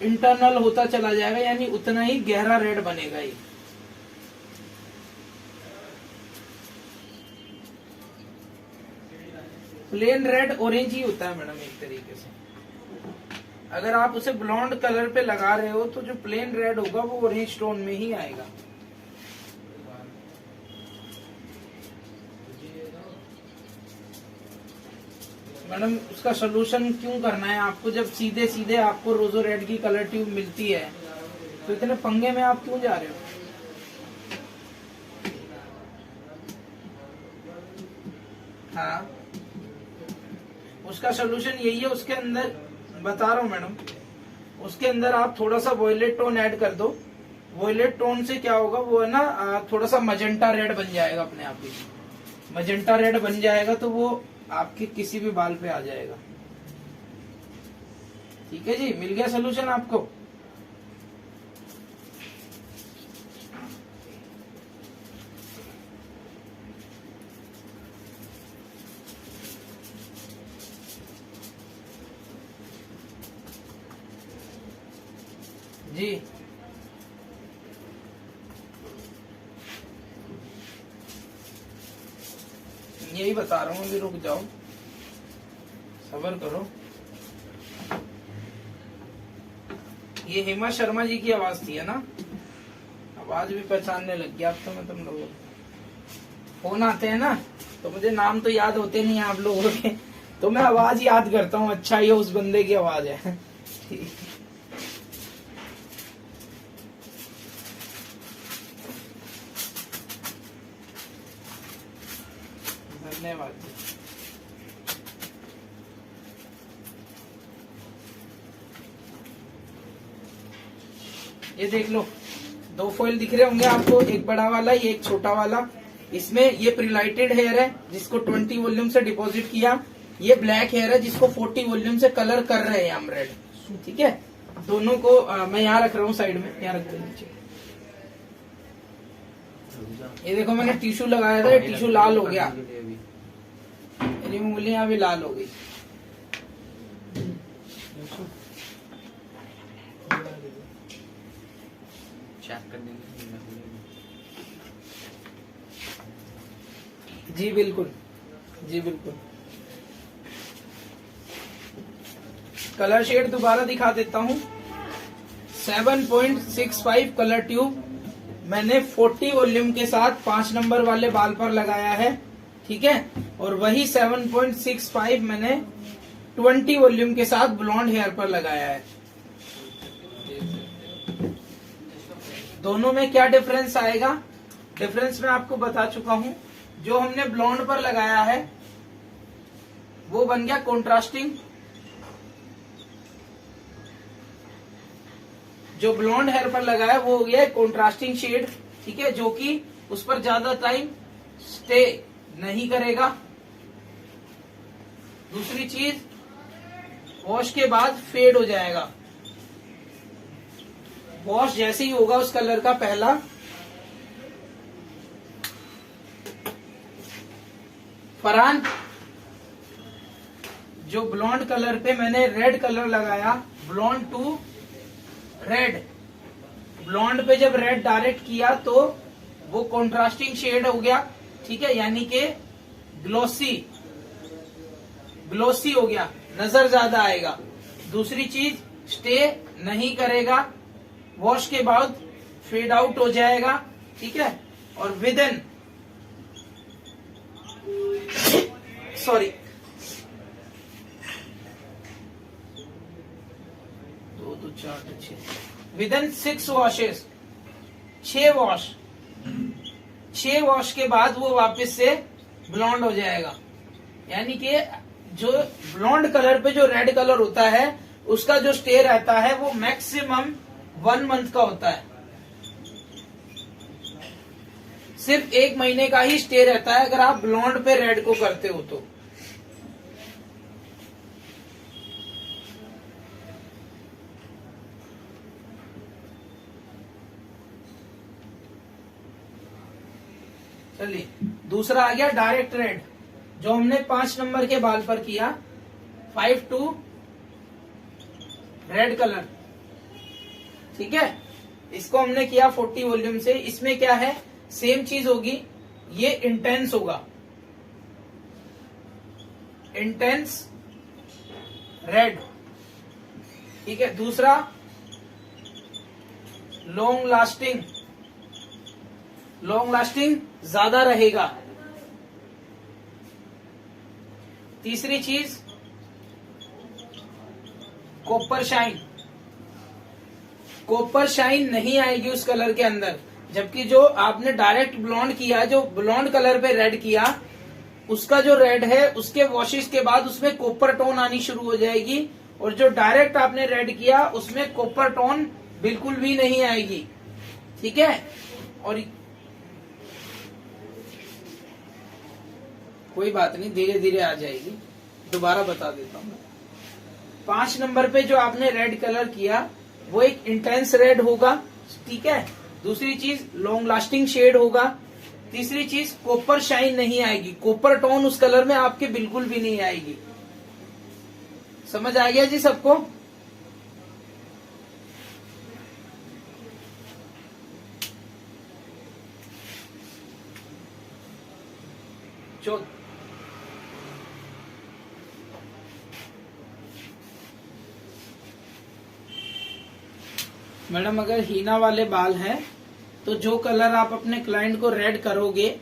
इंटरनल होता चला जाएगा, यानी उतना ही गहरा रेड बनेगा ये। प्लेन रेड ऑरेंज ही होता है मैडम एक तरीके से। अगर आप उसे ब्लॉन्ड कलर पे लगा रहे हो तो जो प्लेन रेड होगा वो ऑरेंज टोन में ही आएगा। मैडम उसका सोल्यूशन क्यों करना है आपको, जब सीधे सीधे आपको रोजो रेड की कलर ट्यूब मिलती है, तो इतने पंगे में आप क्यों जा रहे हो? हाँ, उसका सोल्यूशन यही है। उसके अंदर बता रहा हूँ मैडम, उसके अंदर आप थोड़ा सा वॉयलेट टोन ऐड कर दो। वॉयलेट टोन से क्या होगा, वो है ना थोड़ा सा मजेंटा रेड बन जाएगा अपने आप ही। मजेंटा रेड बन जाएगा तो वो आपके किसी भी बाल पे आ जाएगा। ठीक है जी, मिल गया सोल्यूशन आपको। जी यही बता रहा हूँ, अभी रुक जाओ। सबर करो। ये हेमा शर्मा जी की आवाज थी, है ना? आवाज भी पहचानने लग गया अब तो मैं तुम लोगों को। फोन आते हैं ना तो मुझे नाम तो याद होते नहीं है आप लोगों के, तो मैं आवाज याद करता हूँ। अच्छा ये उस बंदे की आवाज है। ठीक। धन्यवाद। ये देख लो, दो फॉइल दिख रहे होंगे आपको, एक बड़ा वाला ये एक छोटा वाला। इसमें ये प्रिलाइटेड हेयर है जिसको 20 वॉल्यूम से डिपॉजिट किया। ये ब्लैक हेयर है जिसको 40 वॉल्यूम से कलर कर रहे हैं हम रेड। ठीक है, दोनों को मैं यहाँ रख रहा हूँ साइड में, यहाँ रख दो नीचे। ये देखो मैंने टिश्यू लगाया था, टिश्यू लाल हो गया, मेरी उंगलियां भी लाल हो गई। जी बिल्कुल, जी बिल्कुल। कलर शेड दोबारा दिखा देता हूँ। 7.65 कलर ट्यूब मैंने 40 वॉल्यूम के साथ 5 नंबर वाले बाल पर लगाया है। ठीक है, और वही 7.65 मैंने 20 वॉल्यूम के साथ ब्लॉन्ड हेयर पर लगाया है। दोनों में क्या डिफरेंस आएगा? डिफरेंस मैं आपको बता चुका हूं। जो हमने ब्लॉन्ड पर लगाया है वो बन गया कॉन्ट्रास्टिंग। जो ब्लॉन्ड हेयर पर लगाया वो हो गया कॉन्ट्रास्टिंग शेड। ठीक है, जो कि उस पर ज्यादा टाइम स्टे नहीं करेगा। दूसरी चीज, वॉश के बाद फेड हो जाएगा। वॉश जैसे ही होगा उस कलर का पहला, फरहान जो ब्लॉन्ड कलर पे मैंने रेड कलर लगाया, ब्लॉन्ड टू रेड, ब्लॉन्ड पे जब रेड डायरेक्ट किया तो वो कॉन्ट्रास्टिंग शेड हो गया। ठीक है, यानी कि ग्लोसी ग्लोसी हो गया, नजर ज्यादा आएगा। दूसरी चीज, स्टे नहीं करेगा, वॉश के बाद फेड आउट हो जाएगा। ठीक है, और with in sorry 2 2 4 6 with in 6 washes, 6 wash के बाद वो वापस से ब्लॉन्ड हो जाएगा। यानी कि जो ब्लॉन्ड कलर पे जो रेड कलर होता है उसका जो स्टे रहता है वो मैक्सिमम 1 मंथ का होता है। सिर्फ 1 महीने का ही स्टे रहता है अगर आप ब्लॉन्ड पे रेड को करते हो तो। चलिए, दूसरा आ गया डायरेक्ट रेड, जो हमने 5 नंबर के बाल पर किया। 5 टू रेड कलर। ठीक है, इसको हमने किया 40 वॉल्यूम से। इसमें क्या है, सेम चीज होगी, ये इंटेंस होगा, इंटेंस रेड। ठीक है, दूसरा लॉन्ग लास्टिंग, लॉन्ग लास्टिंग ज्यादा रहेगा। तीसरी चीज कॉपर शाइन, कॉपर शाइन नहीं आएगी उस कलर के अंदर। जबकि जो आपने डायरेक्ट ब्लॉन्ड किया, जो ब्लॉन्ड कलर पे रेड किया, उसका जो रेड है उसके वॉशेस के बाद उसमें कॉपर टोन आनी शुरू हो जाएगी। और जो डायरेक्ट आपने रेड किया उसमें कॉपर टोन बिल्कुल भी नहीं आएगी। ठीक है, और कोई बात नहीं, धीरे धीरे आ जाएगी। दोबारा बता देता हूँ। 5 नंबर पे जो आपने रेड कलर किया वो एक इंटेंस रेड होगा। ठीक है, दूसरी चीज लॉन्ग लास्टिंग शेड होगा। तीसरी चीज कॉपर शाइन नहीं आएगी, कॉपर टोन उस कलर में आपके बिल्कुल भी नहीं आएगी। समझ आ गया जी सबको? मैडम अगर हीना वाले बाल हैं तो जो कलर आप अपने क्लाइंट को रेड करोगे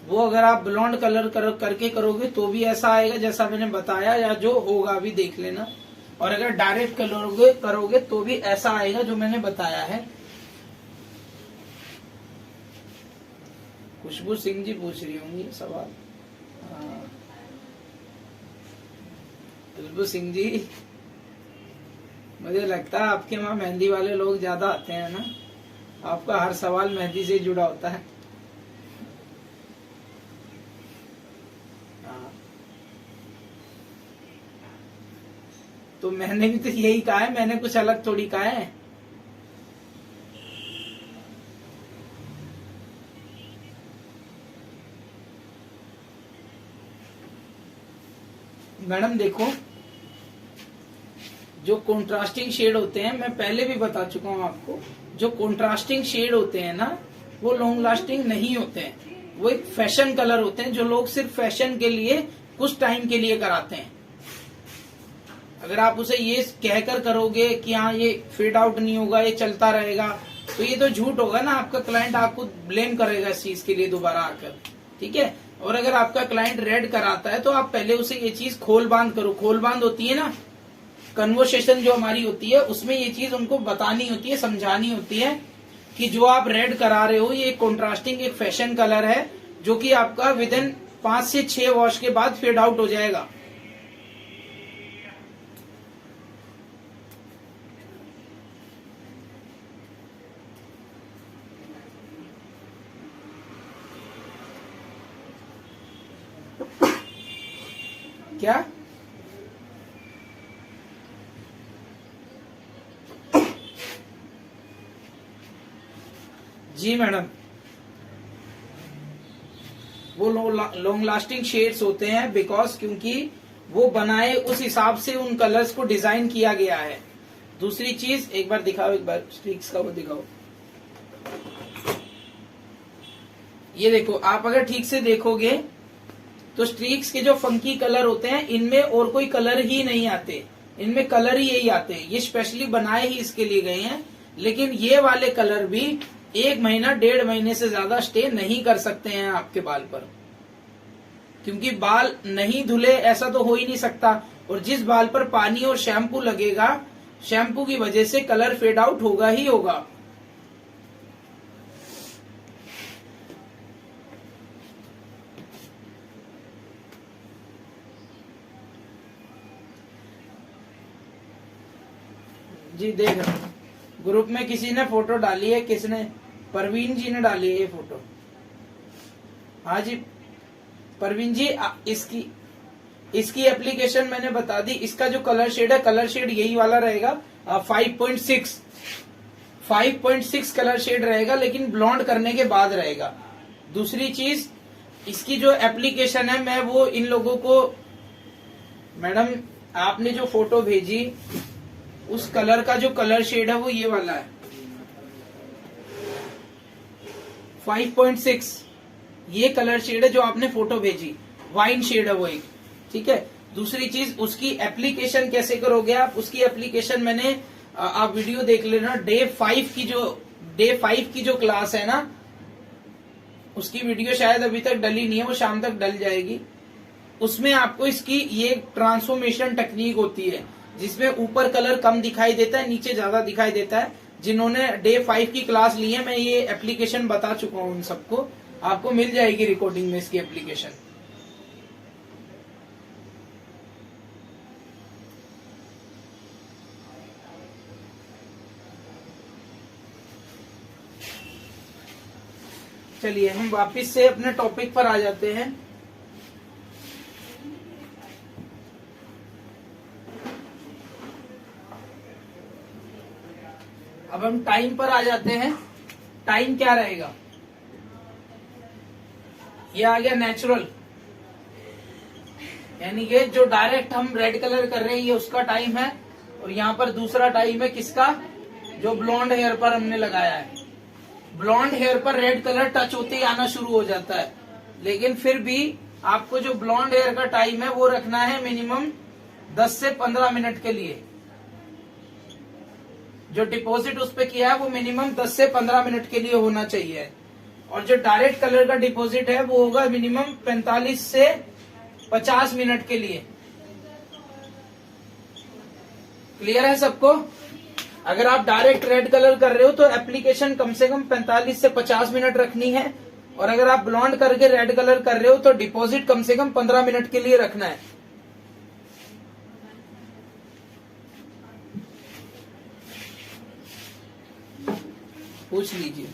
वो अगर आप ब्लॉन्ड कलर करके करोगे तो भी ऐसा आएगा जैसा मैंने बताया, या जो होगा अभी देख लेना। और अगर डायरेक्ट करोगे तो भी ऐसा आएगा जो मैंने बताया है। खुशबू सिंह जी पूछ रही होंगी सवाल। खुशबू सिंह जी, मुझे लगता है आपके वहां मेहंदी वाले लोग ज्यादा आते हैं ना, आपका हर सवाल मेहंदी से जुड़ा होता है। तो मैंने भी तो यही कहा है, मैंने कुछ अलग थोड़ी कहा है। मैडम देखो, जो कॉन्ट्रास्टिंग शेड होते हैं, मैं पहले भी बता चुका हूं आपको, जो कॉन्ट्रास्टिंग शेड होते हैं ना वो लॉन्ग लास्टिंग नहीं होते हैं। वो एक फैशन कलर होते हैं जो लोग सिर्फ फैशन के लिए कुछ टाइम के लिए कराते हैं। अगर आप उसे ये कहकर करोगे कि हाँ ये फेड आउट नहीं होगा, ये चलता रहेगा, तो ये तो झूठ होगा ना। आपका क्लाइंट आपको ब्लेम करेगा इस चीज के लिए दोबारा आकर, ठीक है। और अगर आपका क्लाइंट रेड कराता है तो आप पहले उसे ये चीज खोल बांध करो। खोल बांध होती है ना, कन्वर्सेशन जो हमारी होती है उसमें ये चीज उनको बतानी होती है, समझानी होती है कि जो आप रेड करा रहे हो ये कॉन्ट्रास्टिंग एक फैशन कलर है जो कि आपका विद इन 5 से 6 वॉश के बाद फेड आउट हो जाएगा। क्या जी मैडम, वो लॉन्ग लास्टिंग शेड्स होते हैं बिकॉज क्योंकि वो बनाए उस हिसाब से उन कलर्स को डिजाइन किया गया है। दूसरी चीज, एक बार दिखाओ, एक बार स्ट्रीक्स का वो दिखाओ। ये देखो, आप अगर ठीक से देखोगे तो स्ट्रीक्स के जो फंकी कलर होते हैं इनमें और कोई कलर ही नहीं आते, इनमें कलर ही यही आते हैं। ये स्पेशली बनाए ही इसके लिए गए हैं। लेकिन ये वाले कलर भी 1 महीना 1.5 महीने से ज्यादा स्टे नहीं कर सकते हैं आपके बाल पर, क्योंकि बाल नहीं धुले ऐसा तो हो ही नहीं सकता। और जिस बाल पर पानी और शैम्पू लगेगा, शैम्पू की वजह से कलर फेड आउट होगा ही होगा। जी देख रहा हूं, ग्रुप में किसी ने फोटो डाली है, किसने? परवीन जी ने डाली है ये फोटो। हाँ जी परवीन जी, इसकी एप्लीकेशन मैंने बता दी। इसका जो कलर शेड है, कलर शेड यही वाला रहेगा, 5.6 कलर शेड रहेगा, लेकिन ब्लॉन्ड करने के बाद रहेगा। दूसरी चीज, इसकी जो एप्लीकेशन है, मैं वो इन लोगों को, मैडम आपने जो फोटो भेजी उस कलर का जो कलर शेड है वो ये वाला है, 5.6 ये कलर शेड है जो आपने फोटो भेजी, वाइन शेड है वो एक, ठीक है। दूसरी चीज, उसकी एप्लीकेशन कैसे करोगे आप, उसकी एप्लीकेशन मैंने, आप वीडियो देख लेना, डे 5 की जो क्लास है ना, उसकी वीडियो शायद अभी तक डली नहीं है, वो शाम तक डल जाएगी। उसमें आपको इसकी ये ट्रांसफॉर्मेशन टेक्निक होती है जिसमें ऊपर कलर कम दिखाई देता है, नीचे ज्यादा दिखाई देता है। जिन्होंने डे 5 की क्लास ली है, मैं ये एप्लीकेशन बता चुका हूं उन सबको, आपको मिल जाएगी रिकॉर्डिंग में इसकी एप्लीकेशन। चलिए हम वापस से अपने टॉपिक पर आ जाते हैं। अब हम टाइम पर आ जाते हैं। टाइम क्या रहेगा, ये आ गया नेचुरल, यानी कि जो डायरेक्ट हम रेड कलर कर रहे हैं ये उसका टाइम है। और यहाँ पर दूसरा टाइम है किसका, जो ब्लॉन्ड हेयर पर हमने लगाया है। ब्लॉन्ड हेयर पर रेड कलर टच होते ही आना शुरू हो जाता है, लेकिन फिर भी आपको जो ब्लॉन्ड हेयर का टाइम है वो रखना है मिनिमम 10 से 15 मिनट के लिए। जो डिपॉजिट उस पे किया है वो मिनिमम 10 से 15 मिनट के लिए होना चाहिए, और जो डायरेक्ट कलर का डिपॉजिट है वो होगा मिनिमम 45 से 50 मिनट के लिए। क्लियर है सबको? अगर आप डायरेक्ट रेड कलर कर रहे हो तो एप्लीकेशन कम से कम 45 से 50 मिनट रखनी है, और अगर आप ब्लॉन्ड करके रेड कलर कर रहे हो तो डिपॉजिट कम से कम 15 मिनट के लिए रखना है। पूछ लीजिए।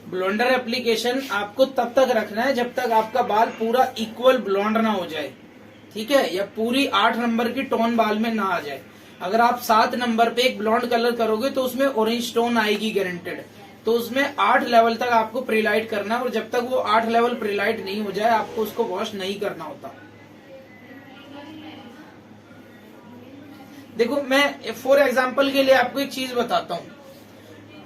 ब्लोंडर एप्लीकेशन आपको तब तक रखना है जब तक आपका बाल पूरा इक्वल ब्लॉन्ड ना हो जाए, ठीक है, या पूरी 8 नंबर की टोन बाल में ना आ जाए। अगर आप 7 नंबर पे एक ब्लॉन्ड कलर करोगे तो उसमें ऑरेंज टोन आएगी गारंटेड, तो उसमें 8 लेवल तक आपको प्रीलाइट करना है, और जब तक वो 8 लेवल प्रीलाइट नहीं हो जाए आपको उसको वॉश नहीं करना होता। देखो मैं फॉर एग्जाम्पल के लिए आपको एक चीज बताता हूँ।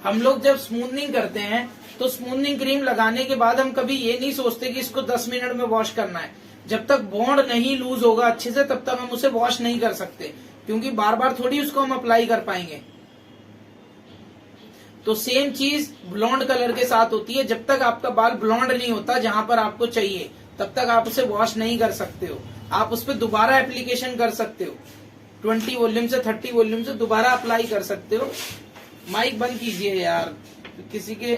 हम लोग जब स्मूथनिंग करते हैं तो स्मूथनिंग क्रीम लगाने के बाद हम कभी ये नहीं सोचते कि इसको 10 मिनट में वॉश करना है। जब तक बॉन्ड नहीं लूज होगा अच्छे से तब तक हम उसे वॉश नहीं कर सकते, क्योंकि बार बार थोड़ी उसको हम अप्लाई कर पाएंगे। तो सेम चीज ब्लॉन्ड कलर के साथ होती है। जब तक आपका बाल ब्लॉन्ड नहीं होता जहां पर आपको चाहिए तब तक आप उसे वॉश नहीं कर सकते हो। आप उस पर दोबारा एप्लीकेशन कर सकते हो, 20 वॉल्यूम से 30 वॉल्यूम से दोबारा अप्लाई कर सकते हो। माइक बंद कीजिए यार, किसी के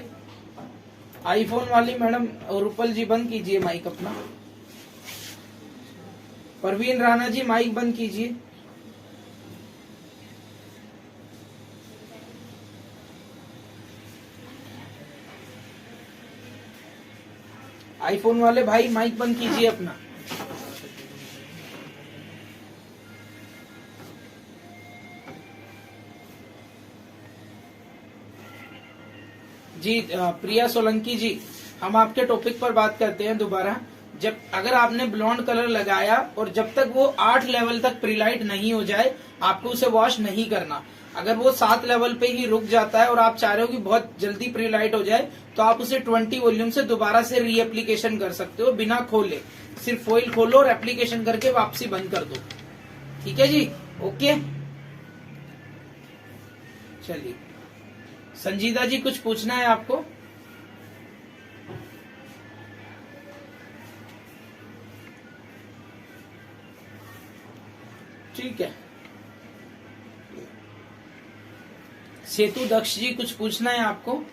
आईफोन वाली मैडम रुपल जी बंद कीजिए माइक अपना। परवीन राणा जी माइक बंद कीजिए। आईफोन वाले भाई माइक बंद कीजिए अपना। जी प्रिया सोलंकी जी, हम आपके टॉपिक पर बात करते हैं दोबारा। जब अगर आपने ब्लॉन्ड कलर लगाया और जब तक वो 8 लेवल तक प्रीलाइट नहीं हो जाए आपको उसे वॉश नहीं करना। अगर वो 7 लेवल पे ही रुक जाता है और आप चाह रहे हो कि बहुत जल्दी प्रीलाइट हो जाए तो आप उसे 20 वॉल्यूम से दोबारा से री एप्लीकेशन कर सकते हो बिना खोले। सिर्फ फॉइल खोलो और एप्लीकेशन करके वापसी बंद कर दो। ठीक है जी, ओके। चलिए संजीदा जी कुछ पूछना है आपको? ठीक है। सेतु दक्ष जी कुछ पूछना है आपको?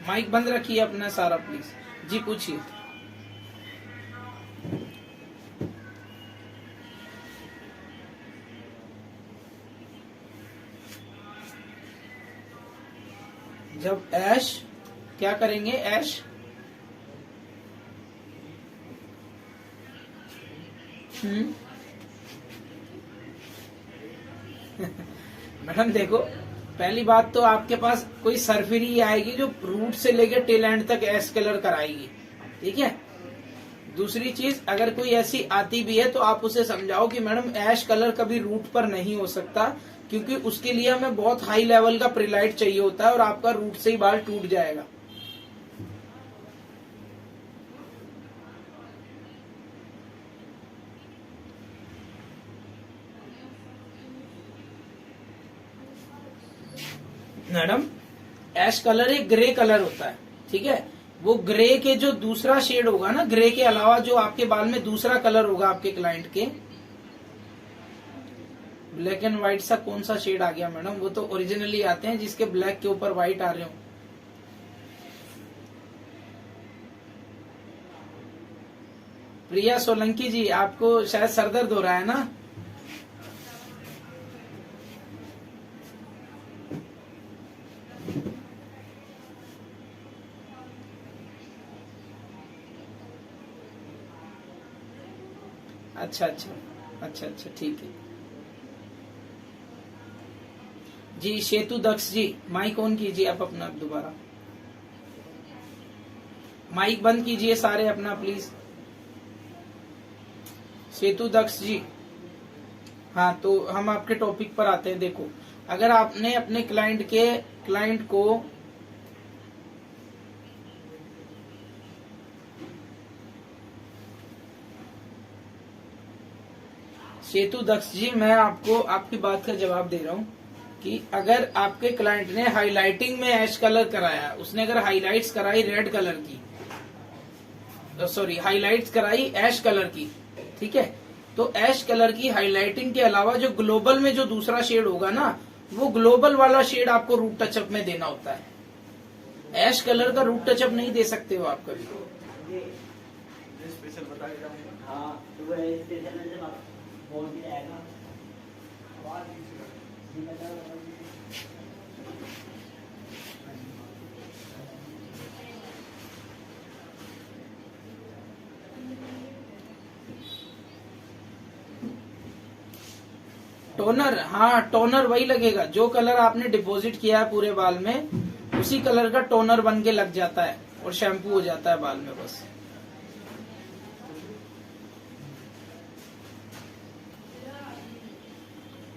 माइक बंद रखिए अपना सारा प्लीज। जी पूछिए। जब ऐश क्या करेंगे? ऐश मैडम देखो, पहली बात तो आपके पास कोई सरफिरी आएगी जो रूट से लेकर टेल एंड तक ऐश कलर कराएगी, ठीक है। दूसरी चीज, अगर कोई ऐसी आती भी है तो आप उसे समझाओ कि मैडम ऐश कलर कभी रूट पर नहीं हो सकता, क्योंकि उसके लिए हमें बहुत हाई लेवल का प्रीलाइट चाहिए होता है और आपका रूट से ही बाल टूट जाएगा। मैडम ऐश कलर एक ग्रे कलर होता है, ठीक है। वो ग्रे के जो दूसरा शेड होगा ना, ग्रे के अलावा जो आपके बाल में दूसरा कलर होगा आपके क्लाइंट के, ब्लैक एंड व्हाइट सा कौन सा शेड आ गया मैडम? वो तो ओरिजिनली आते हैं जिसके ब्लैक के ऊपर व्हाइट आ रहे हो। प्रिया सोलंकी जी, आपको शायद सरदर्द हो रहा है ना? अच्छा अच्छा अच्छा अच्छा, ठीक है जी। सेतु दक्ष जी माइक ऑन कीजिए आप अपना दोबारा। माइक बंद कीजिए सारे अपना प्लीज। सेतु दक्ष जी, हाँ तो हम आपके टॉपिक पर आते हैं। देखो, अगर आपने अपने क्लाइंट को सेतु दक्ष जी, मैं आपको आपकी बात का जवाब दे रहा हूँ कि अगर आपके क्लाइंट ने हाइलाइटिंग में ऐश कलर कराया, उसने अगर हाइलाइट्स कराई रेड कलर की, सॉरी हाइलाइट्स कराई ऐश कलर की, ठीक है, तो ऐश कलर की हाइलाइटिंग के अलावा जो ग्लोबल में जो दूसरा शेड होगा ना, वो ग्लोबल वाला शेड आपको रूट टचअप में देना होता है। ऐश कलर का रूट टचअप नहीं दे सकते हो आप कभी। स्पेशल बता देता हूँ। हाँ तो वो स्पेशल में जब बोल के आएगा। टोनर, हाँ टोनर वही लगेगा जो कलर आपने डिपॉजिट किया है पूरे बाल में, उसी कलर का टोनर बन के लग जाता है और शैम्पू हो जाता है बाल में बस।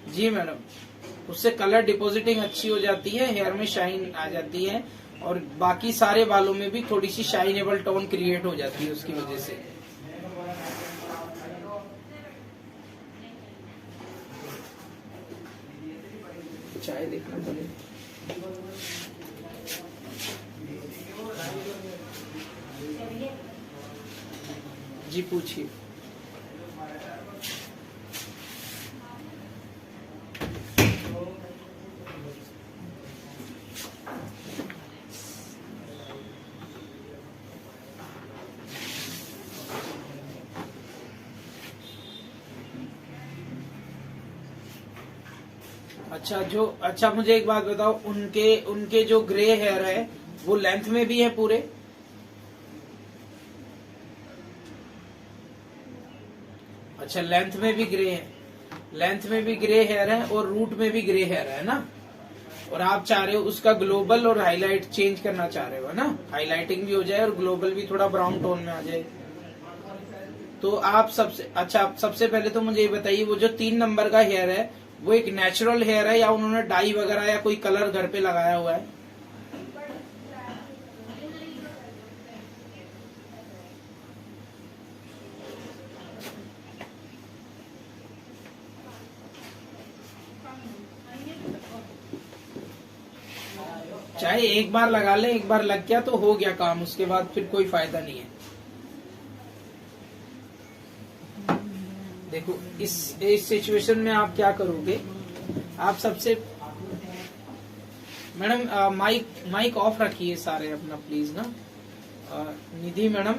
जी मैडम, उससे कलर डिपॉजिटिंग अच्छी हो जाती है, हेयर में शाइन आ जाती है और बाकी सारे बालों में भी थोड़ी सी शाइनेबल टोन क्रिएट हो जाती है उसकी वजह से। चाय देखना पड़ेगा। जी पूछिए। अच्छा मुझे एक बात बताओ, उनके जो ग्रे हेयर है वो लेंथ में भी है पूरे? अच्छा, लेंथ में भी ग्रे है, लेंथ में भी ग्रे हेयर है और रूट में भी ग्रे हेयर है ना। और आप चाह रहे हो उसका ग्लोबल और हाईलाइट चेंज करना चाह रहे हो ना, हाईलाइटिंग भी हो जाए और ग्लोबल भी थोड़ा ब्राउन टोन में आ जाए। तो आप सबसे पहले तो मुझे ये बताइए, वो जो 3 नंबर का हेयर है वो एक नेचुरल हेयर है या उन्होंने डाई वगैरह या कोई कलर घर पे लगाया हुआ है? चाहे एक बार लगा ले, एक बार लग गया तो हो गया काम, उसके बाद फिर कोई फायदा नहीं है। देखो इस सिचुएशन में आप क्या करोगे, आप सबसे मैडम माइक ऑफ रखिए सारे अपना प्लीज ना। निधि मैडम,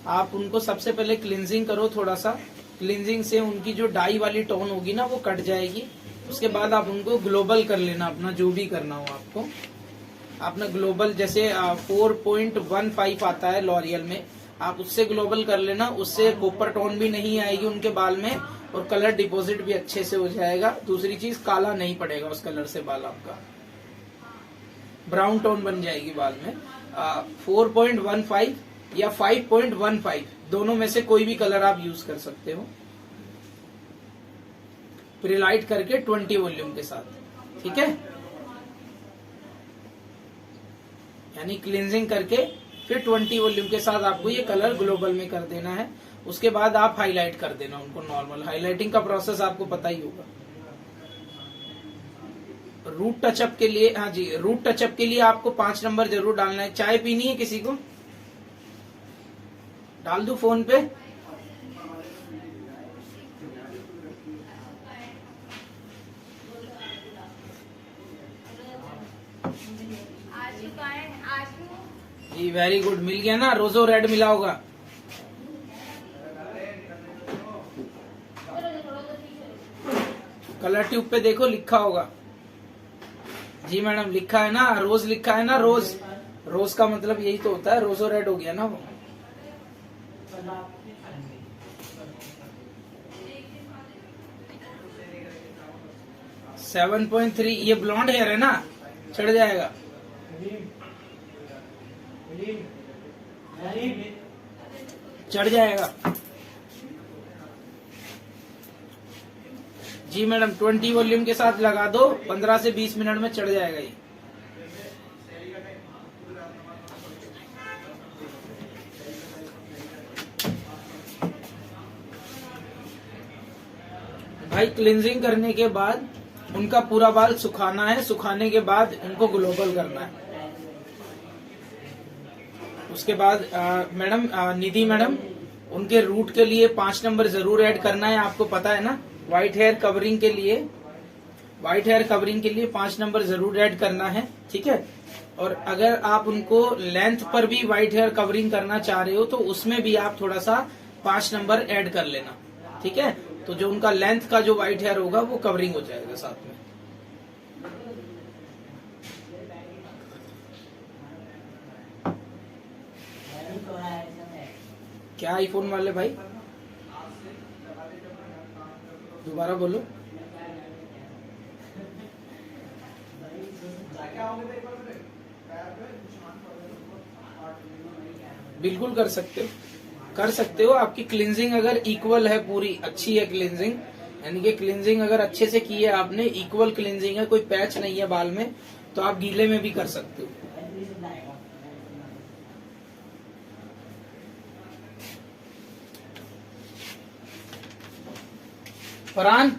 आप उनको सबसे पहले क्लिनजिंग करो थोड़ा सा, क्लिनजिंग से उनकी जो डाई वाली टोन होगी ना वो कट जाएगी। उसके बाद आप उनको ग्लोबल कर लेना, अपना जो भी करना हो आपको अपना ग्लोबल, जैसे 4.15 आता है लॉरियल में, आप उससे ग्लोबल कर लेना। उससे कॉपर टोन भी नहीं आएगी उनके बाल में और कलर डिपॉजिट भी अच्छे से हो जाएगा। दूसरी चीज, काला नहीं पड़ेगा उस कलर से बाल, आपका ब्राउन टोन बन जाएगी बाल में। 4.15 या 5.15 दोनों में से कोई भी कलर आप यूज कर सकते हो, प्रीलाइट करके 20 वॉल्यूम के साथ, ठीक है। यानी क्लींजिंग करके फिर 20 वॉल्यूम के साथ आपको ये कलर ग्लोबल में कर देना है। उसके बाद आप हाईलाइट कर देना उनको नॉर्मल। हाईलाइटिंग का प्रोसेस आपको पता ही होगा। रूट टचअप के लिए, हाँ जी, रूट टचअप के लिए आपको 5 नंबर जरूर डालना है। चाय पीनी है किसी को? डाल दूं फोन पे? जी वेरी गुड, मिल गया ना, रोजो रेड मिला होगा। कलर ट्यूब पे देखो लिखा होगा। जी मैडम, लिखा है ना, रोज लिखा है ना, रोज। रोज का मतलब यही तो होता है, रोजो रेड हो गया ना वो। सेवन 7.3, ये ब्लॉन्ड हेयर है ना, चढ़ जाएगा। चढ़ जाएगा जी मैडम। 20 वॉल्यूम के साथ लगा दो, 15 से 20 मिनट में चढ़ जाएगा ये। भाई क्लींजिंग करने के बाद उनका पूरा बाल सुखाना है, सुखाने के बाद उनको ग्लोबल करना है। उसके बाद मैडम निधि मैडम, उनके रूट के लिए 5 नंबर जरूर ऐड करना है, आपको पता है ना। व्हाइट हेयर कवरिंग के लिए 5 नंबर जरूर ऐड करना है, ठीक है। और अगर आप उनको लेंथ पर भी व्हाइट हेयर कवरिंग करना चाह रहे हो तो उसमें भी आप थोड़ा सा 5 नंबर ऐड कर लेना, ठीक है। तो जो उनका लेंथ का जो व्हाइट हेयर होगा वो कवरिंग हो जाएगा साथ में। क्या आईफोन वाले भाई, दोबारा बोलो। बिल्कुल कर सकते हो। आपकी क्लींजिंग अगर इक्वल है, पूरी अच्छी है क्लींजिंग, यानी कि क्लींजिंग अगर अच्छे से की है आपने, इक्वल क्लींजिंग है, कोई पैच नहीं है बाल में, तो आप गीले में भी कर सकते हो। फरहान,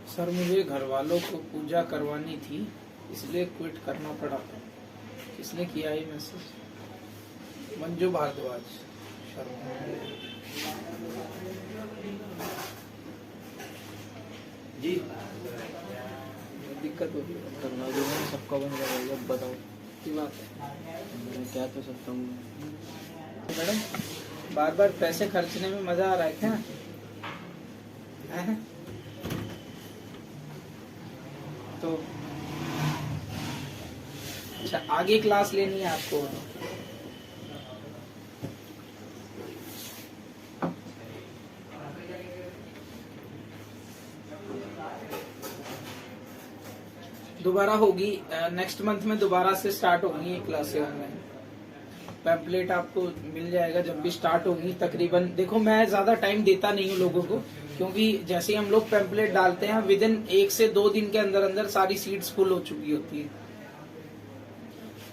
सर मुझे घर वालों को पूजा करवानी थी, इसलिए क्विट करना पड़ा। किसने किया ये मैसेज? मंजू भारद्वाज शर्मा। जी दिक्कत होगी करना जो है सबका बन जाएगा, अब बताओ की बात है। मैं क्या तो सकता हूँ। मैडम बार बार पैसे खर्चने में मजा आ रहा है क्या? हैं? तो अच्छा, आगे क्लास लेनी है आपको? दोबारा होगी, नेक्स्ट मंथ में दोबारा से स्टार्ट होगी ये क्लासें ऑनलाइन। पैम्पलेट आपको मिल जाएगा जब भी स्टार्ट होगी। तकरीबन देखो, मैं ज्यादा टाइम देता नहीं हूँ लोगों को, क्योंकि जैसे ही हम लोग पैम्पलेट डालते हैं विद इन 1 से 2 दिन के अंदर अंदर सारी सीट्स फुल हो चुकी होती है,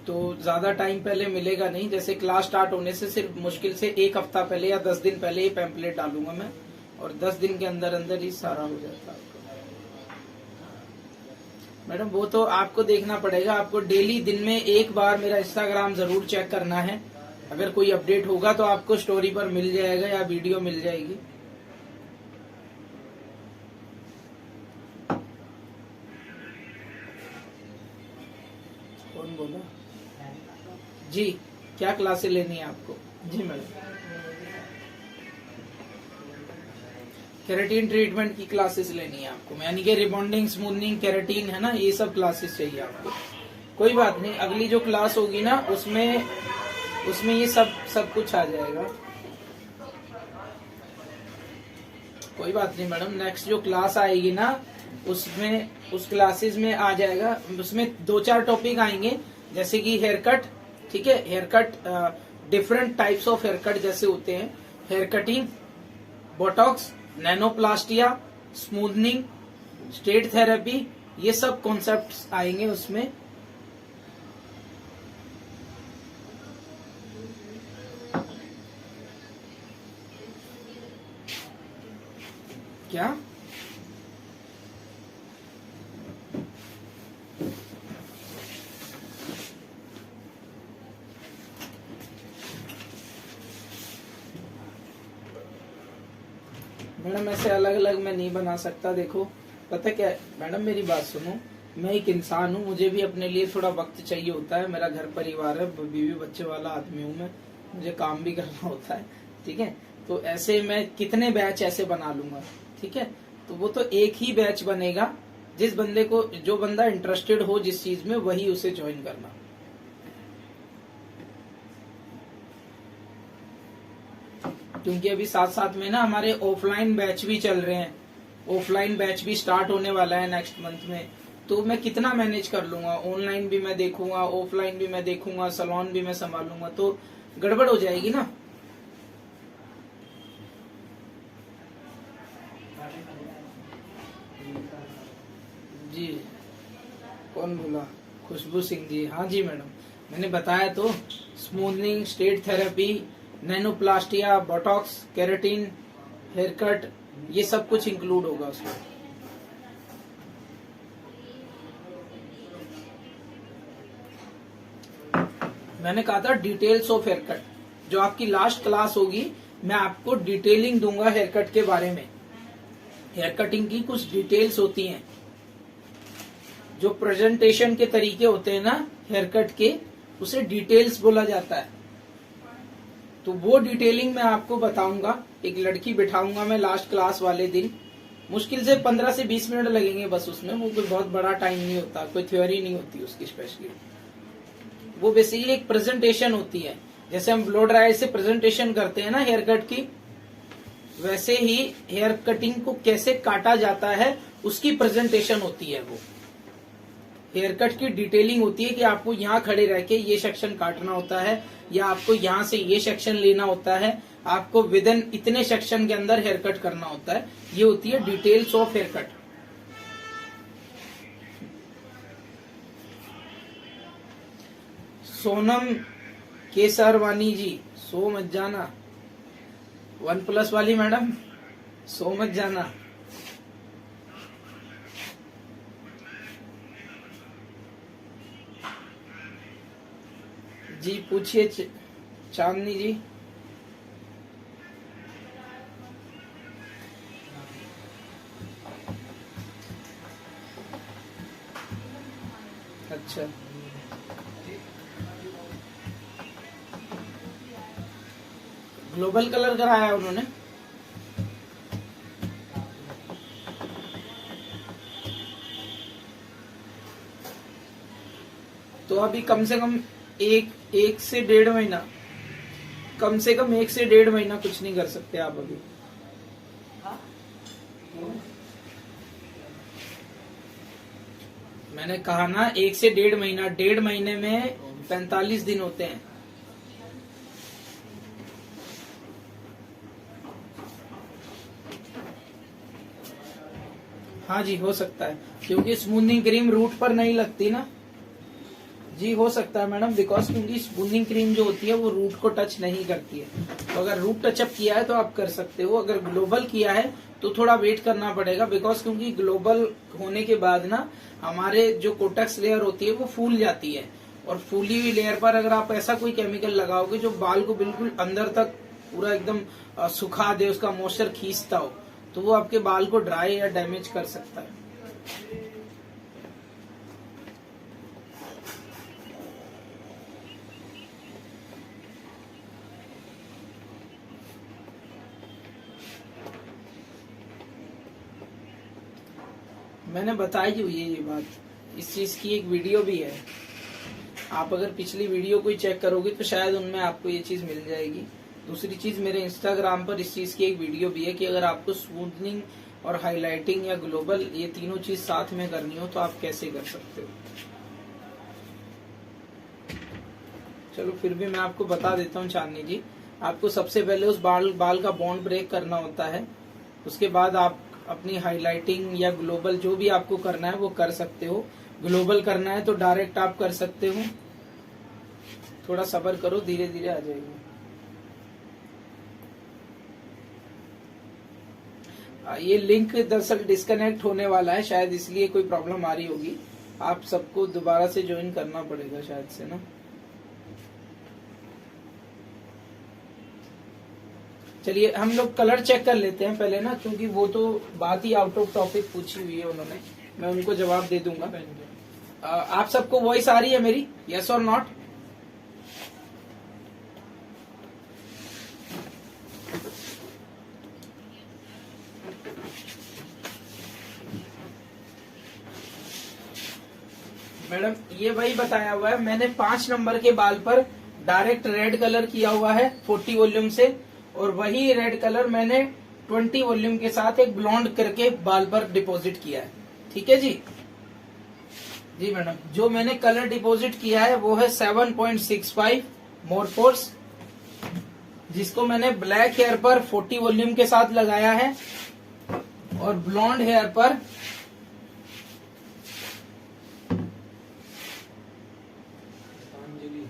तो ज्यादा टाइम पहले मिलेगा नहीं। जैसे क्लास स्टार्ट होने से सिर्फ मुश्किल से 1 हफ्ता पहले या 10 दिन पहले ही पैम्पलेट डालूंगा मैं, और 10 दिन के अंदर अंदर ही सारा हो जाता है। मैडम वो तो आपको देखना पड़ेगा, आपको डेली दिन में 1 बार मेरा इंस्टाग्राम जरूर चेक करना है। अगर कोई अपडेट होगा तो आपको स्टोरी पर मिल जाएगा या वीडियो मिल जाएगी। कौन बोला जी? क्या क्लासेस लेनी है आपको? जी मैडम, केराटिन ट्रीटमेंट की क्लासेस लेनी है आपको, यानी कि रिबॉन्डिंग, स्मूथनिंग, केराटिन है ना, ये सब क्लासेस चाहिए आपको। कोई बात नहीं, अगली जो क्लास होगी ना उसमें ये सब कुछ आ जाएगा। कोई बात नहीं मैडम, नेक्स्ट जो क्लास आएगी ना उसमें, उस क्लासेस में आ जाएगा। उसमें 2-4 टॉपिक आएंगे, जैसे कि हेयर कट, ठीक है। Hair cut, different types of hair cut जैसे होते हैं, hair cutting, botox, nanoplastia, smoothening, straight therapy, ये सब कॉन्सेप्ट्स आएंगे उसमें। क्या मैडम, ऐसे अलग अलग मैं नहीं बना सकता। देखो पता क्या है मैडम, मेरी बात सुनो, मैं एक इंसान हूँ, मुझे भी अपने लिए थोड़ा वक्त चाहिए होता है। मेरा घर परिवार है, बीवी बच्चे वाला आदमी हूँ मैं, मुझे काम भी करना होता है, ठीक है। तो ऐसे मैं कितने बैच ऐसे बना लूंगा, ठीक है। तो वो तो एक ही बैच बनेगा, जिस बंदे को, जो बंदा इंटरेस्टेड हो जिस चीज में, वही उसे ज्वाइन करना। क्योंकि अभी साथ साथ में ना हमारे ऑफलाइन बैच भी चल रहे हैं, ऑफलाइन बैच भी स्टार्ट होने वाला है नेक्स्ट मंथ में। तो मैं कितना मैनेज कर लूंगा, ऑनलाइन भी मैं देखूंगा, ऑफलाइन भी मैं देखूंगा, सैलून भी मैं संभालूंगा, तो गड़बड़ हो जाएगी ना। जी कौन बोला? खुशबू सिंह जी, हाँ जी मैडम, मैंने बताया तो, smoothening, straight therapy, nanoplastia, botox, keratin, hair cut, ये सब कुछ इंक्लूड होगा उसमें। मैंने कहा था डिटेल्स ऑफ हेयर कट, जो आपकी लास्ट क्लास होगी मैं आपको डिटेलिंग दूंगा हेयर कट के बारे में। हेयर कटिंग की कुछ डिटेल्स होती हैं, जो प्रेजेंटेशन के तरीके होते हैं ना हेयर कट के, उसे डिटेल्स बोला जाता है। तो वो डिटेलिंग मैं आपको बताऊंगा। एक लड़की बिठाऊंगा मैं लास्ट क्लास वाले दिन, मुश्किल से 15 से 20 मिनट लगेंगे बस उसमें, वो कोई बहुत बड़ा टाइम नहीं होता, कोई थ्योरी नहीं होती उसकी स्पेशली। वो बेसिकली एक प्रेजेंटेशन होती है, जैसे हम ब्लो ड्रायर से प्रेजेंटेशन करते हैं ना हेयर कट की, वैसे ही हेयर कटिंग को कैसे काटा जाता है उसकी प्रेजेंटेशन होती है। वो हेयर कट की डिटेलिंग होती है कि आपको यहाँ खड़े रह के ये सेक्शन काटना होता है, या आपको यहाँ से ये सेक्शन लेना होता है, आपको विद इन इतने सेक्शन के अंदर हेयर कट करना होता है। ये होती है details of hair cut. Sonam Kesarwani ji, सो मत जाना। 1+ वाली मैडम, सो मत जाना। जी पूछिए चांदनी जी। अच्छा, ग्लोबल कलर कराया है उन्होंने। तो अभी कम से कम एक से 1.5 महीना, कम से कम 1 से 1.5 महीना कुछ नहीं कर सकते आप अभी। मैंने कहा ना 1 से 1.5 महीना, 1.5 महीने में 45 दिन होते हैं। हाँ जी हो सकता है, क्योंकि स्मूथनिंग क्रीम रूट पर नहीं लगती ना। जी हो सकता है मैडम, बिकॉज क्योंकि स्मूथनिंग क्रीम जो होती है वो रूट को टच नहीं करती है। तो अगर रूट टचअप किया है तो आप कर सकते हो, अगर ग्लोबल किया है तो थोड़ा वेट करना पड़ेगा, बिकॉज क्योंकि ग्लोबल होने के बाद ना हमारे जो कोटेक्स लेयर होती है वो फूल जाती है, और फूली हुई लेयर पर अगर आप ऐसा कोई केमिकल लगाओगे जो बाल को बिल्कुल अंदर तक पूरा एकदम सुखा दे, उसका मॉइस्चर खींचता हो, तो वो आपके बाल को ड्राई या डैमेज कर सकता है। मैंने बताई हुई है ये बात, इस चीज की एक वीडियो भी है। आप अगर पिछली वीडियो को चेक करोगे तो शायद उनमें आपको ये चीज मिल जाएगी। दूसरी चीज, मेरे इंस्टाग्राम पर इस चीज की एक वीडियो भी है कि अगर आपको स्मूथनिंग और हाइलाइटिंग या ग्लोबल ये तीनों चीज साथ में करनी हो तो आप कैसे कर सकते हो। चलो फिर भी मैं आपको बता देता हूँ चांदनी जी। आपको सबसे पहले उस बाल का बॉन्ड ब्रेक करना होता है, उसके बाद आप अपनी हाइलाइटिंग या ग्लोबल जो भी आपको करना है वो कर सकते हो। ग्लोबल करना है तो डायरेक्ट आप कर सकते हो, थोड़ा सब्र करो, धीरे धीरे आ जाएगी। ये लिंक दरअसल डिस्कनेक्ट होने वाला है, शायद इसलिए कोई प्रॉब्लम आ रही होगी। आप सबको दोबारा से ज्वाइन करना पड़ेगा शायद से ना। चलिए हम लोग कलर चेक कर लेते हैं पहले ना, क्योंकि वो तो बात ही आउट ऑफ टॉपिक पूछी हुई है उन्होंने, मैं उनको जवाब दे दूंगा। आप सबको वॉइस आ रही है मेरी, यस और नॉट? मैडम ये वही बताया हुआ है, मैंने 5 नंबर के बाल पर डायरेक्ट रेड कलर किया हुआ है 40 वॉल्यूम से, और वही रेड कलर मैंने 20 वॉल्यूम के साथ एक ब्लॉन्ड करके बाल पर डिपॉजिट किया है। ठीक है जी। जी मैडम, जो मैंने कलर डिपॉजिट किया है वो है 7.65 मोरफोर्स, जिसको मैंने ब्लैक हेयर पर 40 वॉल्यूम के साथ लगाया है और ब्लॉन्ड हेयर पर Patanjali.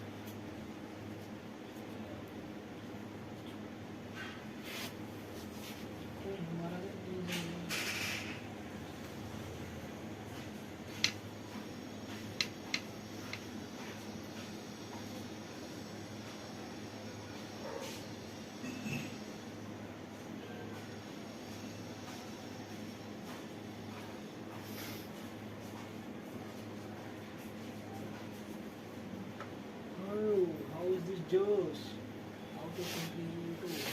Oh, how is this juice? How to complete it?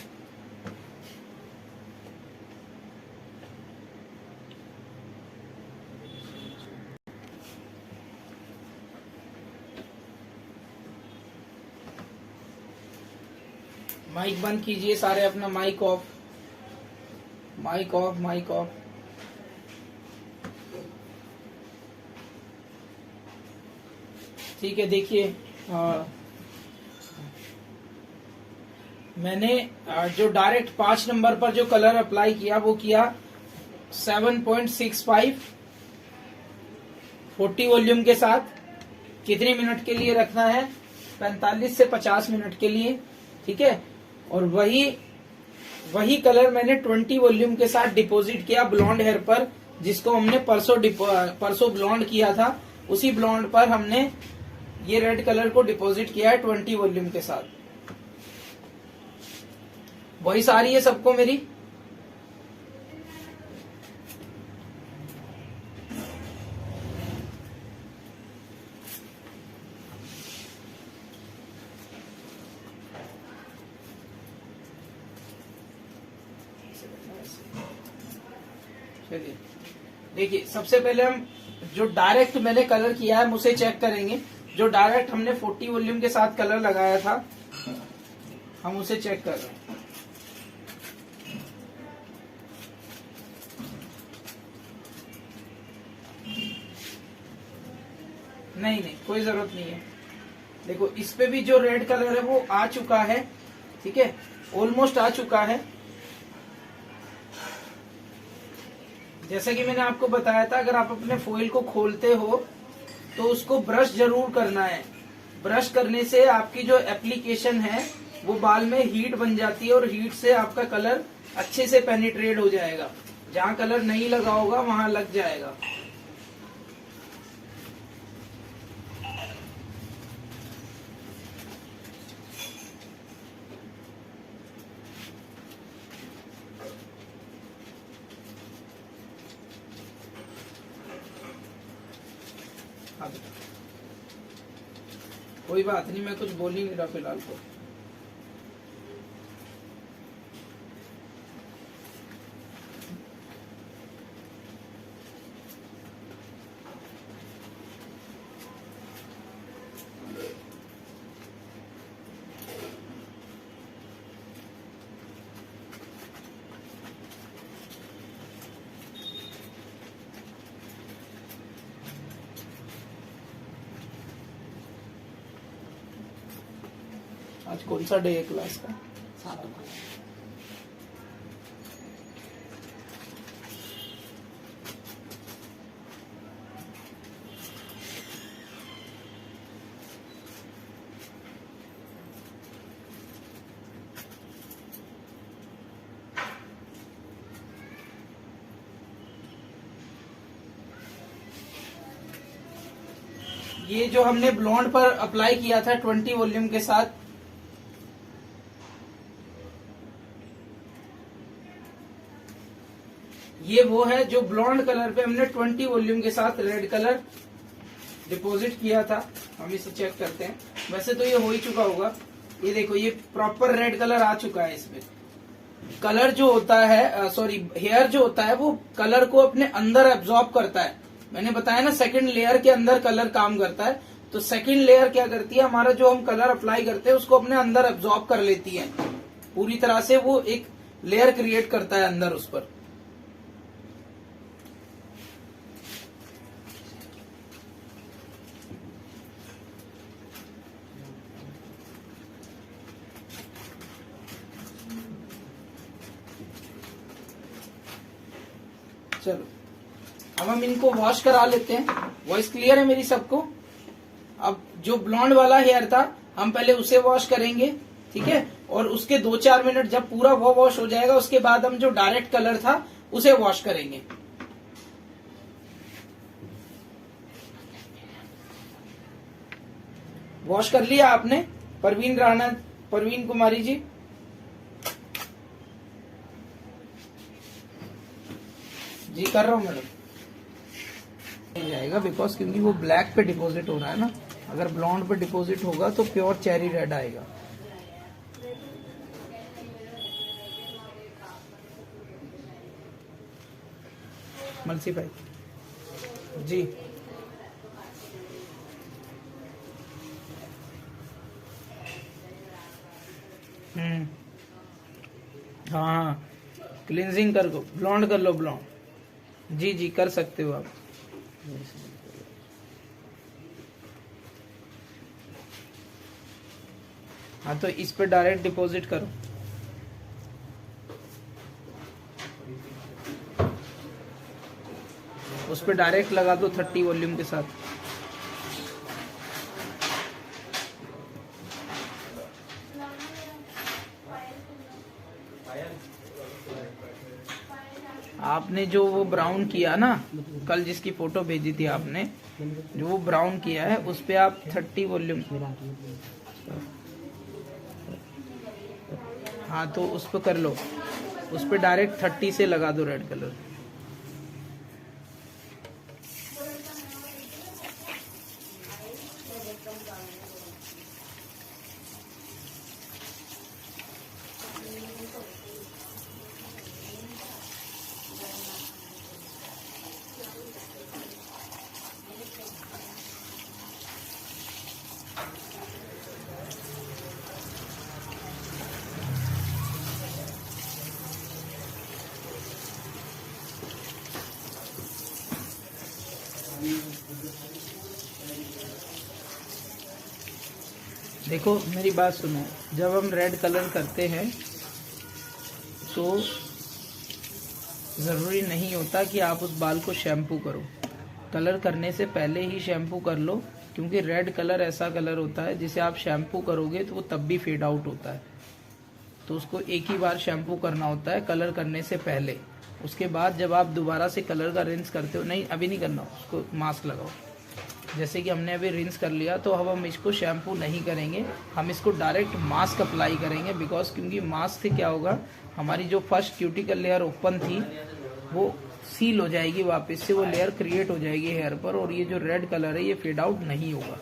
Mic बंद कीजिए सारे, अपना mic off, mic off, mic off. ठीक है, देखिए मैंने जो डायरेक्ट 5 नंबर पर जो कलर अप्लाई किया वो किया 7.65 40 वॉल्यूम के साथ। कितने मिनट के लिए रखना है? 45 से 50 मिनट के लिए। ठीक है, और वही कलर मैंने 20 वॉल्यूम के साथ डिपॉजिट किया ब्लॉन्ड हेयर पर, जिसको हमने परसों ब्लॉन्ड किया था। उसी ब्लॉन्ड पर हमने ये रेड कलर को डिपॉजिट किया है 20 वॉल्यूम के साथ। वॉइस आ रही है सबको मेरी? चलिए देखिए, सबसे पहले हम जो डायरेक्ट मैंने कलर किया है उसे चेक करेंगे। जो डायरेक्ट हमने 40 वॉल्यूम के साथ कलर लगाया था हम उसे चेक कर रहे हैं। नहीं, कोई जरूरत नहीं है। देखो, इस पे भी जो रेड कलर है वो आ चुका है। ठीक है, ऑलमोस्ट आ चुका है। जैसा कि मैंने आपको बताया था, अगर आप अपने फॉइल को खोलते हो तो उसको ब्रश जरूर करना है। ब्रश करने से आपकी जो एप्लीकेशन है वो बाल में हीट बन जाती है और हीट से आपका कलर अच्छे से पेनिट्रेट हो जाएगा। जहाँ कलर नहीं लगा होगा वहां लग जाएगा। कोई बात नहीं, मैं कुछ बोल ही नहीं रहा फिलहाल तो। आज कौन सा डे है क्लास का? 7 ये जो हमने ब्लॉन्ड पर अप्लाई किया था 20 वॉल्यूम के साथ, ये वो है जो ब्लॉन्ड कलर पे हमने 20 वॉल्यूम के साथ रेड कलर डिपॉजिट किया था। हम इसे चेक करते हैं। वैसे तो ये हो ही चुका होगा। ये देखो, ये प्रॉपर रेड कलर आ चुका है। इसमें कलर जो होता है, सॉरी, हेयर जो होता है वो कलर को अपने अंदर एब्जॉर्ब करता है। मैंने बताया ना, सेकंड लेयर के अंदर कलर काम करता है। तो सेकंड लेयर क्या करती है, हमारा जो हम कलर अप्लाई करते हैं उसको अपने अंदर एब्जॉर्ब कर लेती है। पूरी तरह से वो एक लेयर क्रिएट करता है अंदर उस पर। चलो अब हम इनको वॉश करा लेते हैं। वॉइस क्लियर है मेरी सबको? अब जो ब्लॉन्ड वाला हेयर था हम पहले उसे वॉश करेंगे, ठीक है, और उसके 2-4 मिनट जब पूरा वो वॉश हो जाएगा उसके बाद हम जो डायरेक्ट कलर था उसे वॉश करेंगे। वॉश कर लिया आपने परवीन कुमारी जी? जी कर रहा हूँ मैडम। नहीं जाएगा बिकॉज क्योंकि वो ब्लैक पे डिपॉजिट हो रहा है ना, अगर ब्लॉन्ड पे डिपॉजिट होगा तो प्योर चेरी रेड आएगा। मलसी भाई जी। हाँ क्लींजिंग कर लो, ब्लॉन्ड कर लो, ब्लॉन्ड। जी जी कर सकते हो आप। हाँ तो इस पे डायरेक्ट डिपॉजिट करो। उस पे डायरेक्ट लगा दो 30 वॉल्यूम के साथ। आपने जो वो ब्राउन किया ना, कल जिसकी फोटो भेजी थी आपने, जो वो ब्राउन किया है उस पे आप 30 वॉल्यूम, हाँ तो उस पे कर लो, उस पे डायरेक्ट 30 से लगा दो रेड कलर। देखो मेरी बात सुनो, जब हम रेड कलर करते हैं तो ज़रूरी नहीं होता कि आप उस बाल को शैम्पू करो। कलर करने से पहले ही शैम्पू कर लो, क्योंकि रेड कलर ऐसा कलर होता है जिसे आप शैम्पू करोगे तो वो तब भी फेड आउट होता है। तो उसको एक ही बार शैम्पू करना होता है कलर करने से पहले। उसके बाद जब आप दोबारा से कलर का रिंस करते हो, नहीं अभी नहीं करना, उसको मास्क लगाओ। जैसे कि हमने अभी रिंस कर लिया तो अब हम इसको शैम्पू नहीं करेंगे, हम इसको डायरेक्ट मास्क अप्लाई करेंगे। बिकॉज क्योंकि मास्क से क्या होगा, हमारी जो फर्स्ट क्यूटिकल लेयर ओपन थी वो सील हो जाएगी, वापस से वो लेयर क्रिएट हो जाएगी हेयर पर, और ये जो रेड कलर है ये फेड आउट नहीं होगा।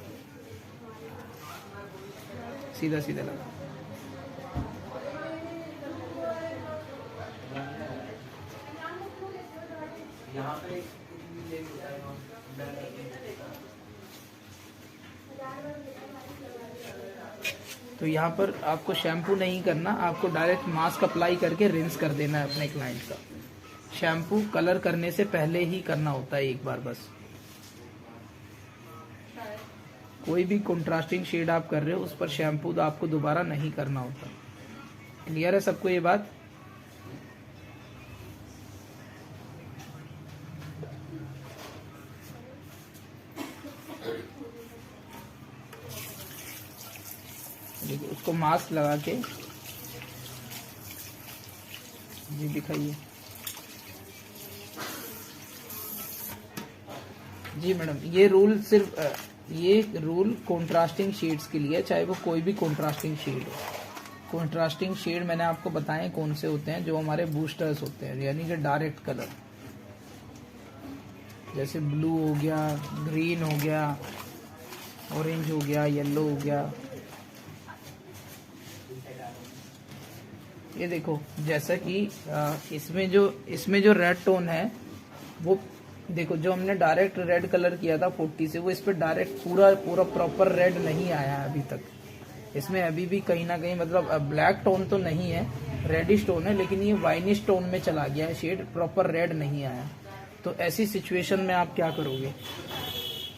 सीधा सीधा लगा। तो यहाँ पर आपको शैम्पू नहीं करना, आपको डायरेक्ट मास्क अप्लाई करके रिंस कर देना है अपने क्लाइंट का। शैम्पू कलर करने से पहले ही करना होता है एक बार बस। कोई भी कंट्रास्टिंग शेड आप कर रहे हो उस पर शैम्पू तो आपको दोबारा नहीं करना होता। क्लियर है सबको ये बात? देखिए उसको मास्क लगा के जी दिखाइए। जी मैडम, ये रूल सिर्फ ये रूल कंट्रास्टिंग शेड्स के लिए है, चाहे वो कोई भी कंट्रास्टिंग शेड हो। कंट्रास्टिंग शेड मैंने आपको बताए कौन से होते हैं, जो हमारे बूस्टर्स होते हैं, यानी कि डायरेक्ट कलर, जैसे ब्लू हो गया, ग्रीन हो गया, ऑरेंज हो गया, येलो हो गया। ये देखो जैसा कि इसमें जो रेड टोन है वो देखो, जो हमने डायरेक्ट रेड कलर किया था 40 से, वो इस पे डायरेक्ट पूरा प्रॉपर रेड नहीं आया अभी तक। इसमें अभी भी कहीं ना कहीं मतलब ब्लैक टोन तो नहीं है, रेडिश टोन है, लेकिन ये वाइनिश टोन में चला गया है, शेड प्रॉपर रेड नहीं आया। तो ऐसी सिचुएशन में आप क्या करोगे?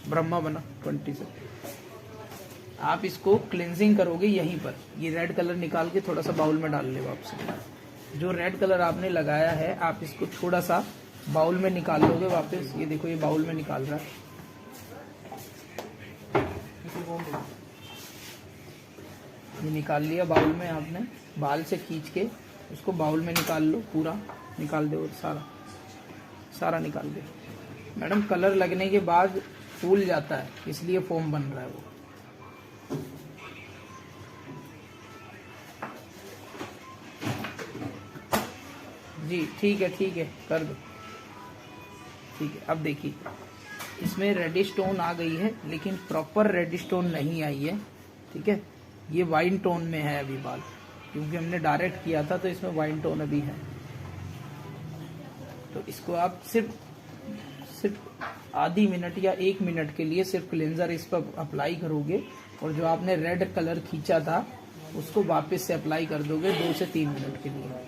ब्रह्मा बना 20 से आप इसको क्लिनजिंग करोगे यहीं पर। ये रेड कलर निकाल के थोड़ा सा बाउल में डाल ले वापस। जो रेड कलर आपने लगाया है आप इसको थोड़ा सा बाउल में निकाल लोगे वापस। ये देखो ये बाउल में निकाल रहा है। ये निकाल लिया बाउल में आपने, बाल से खींच के उसको बाउल में निकाल लो, पूरा निकाल दो, सारा निकाल दो। मैडम कलर लगने के बाद फूल जाता है, इसलिए फोम बन रहा है वो। जी ठीक है कर दो। ठीक है, अब देखिए इसमें रेडिश टोन आ गई है, लेकिन प्रॉपर रेडिश टोन नहीं आई है। ठीक है, ये वाइन टोन में है अभी बाल, क्योंकि हमने डायरेक्ट किया था तो इसमें वाइन टोन अभी है। तो इसको आप सिर्फ आधी मिनट या 1 मिनट के लिए सिर्फ क्लेंजर इस पर अप्लाई करोगे, और जो आपने रेड कलर खींचा था उसको वापस से अप्लाई कर दोगे 2 से 3 मिनट के लिए।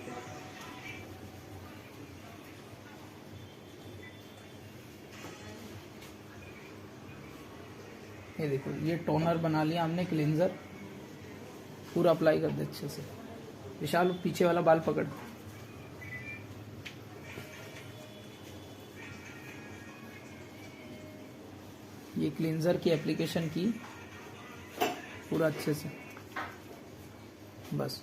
ये देखो ये टोनर बना लिया हमने, क्लींजर पूरा अप्लाई कर दे अच्छे से। विशाल पीछे वाला बाल पकड़। ये क्लींजर की एप्लीकेशन की पूरा अच्छे से, बस।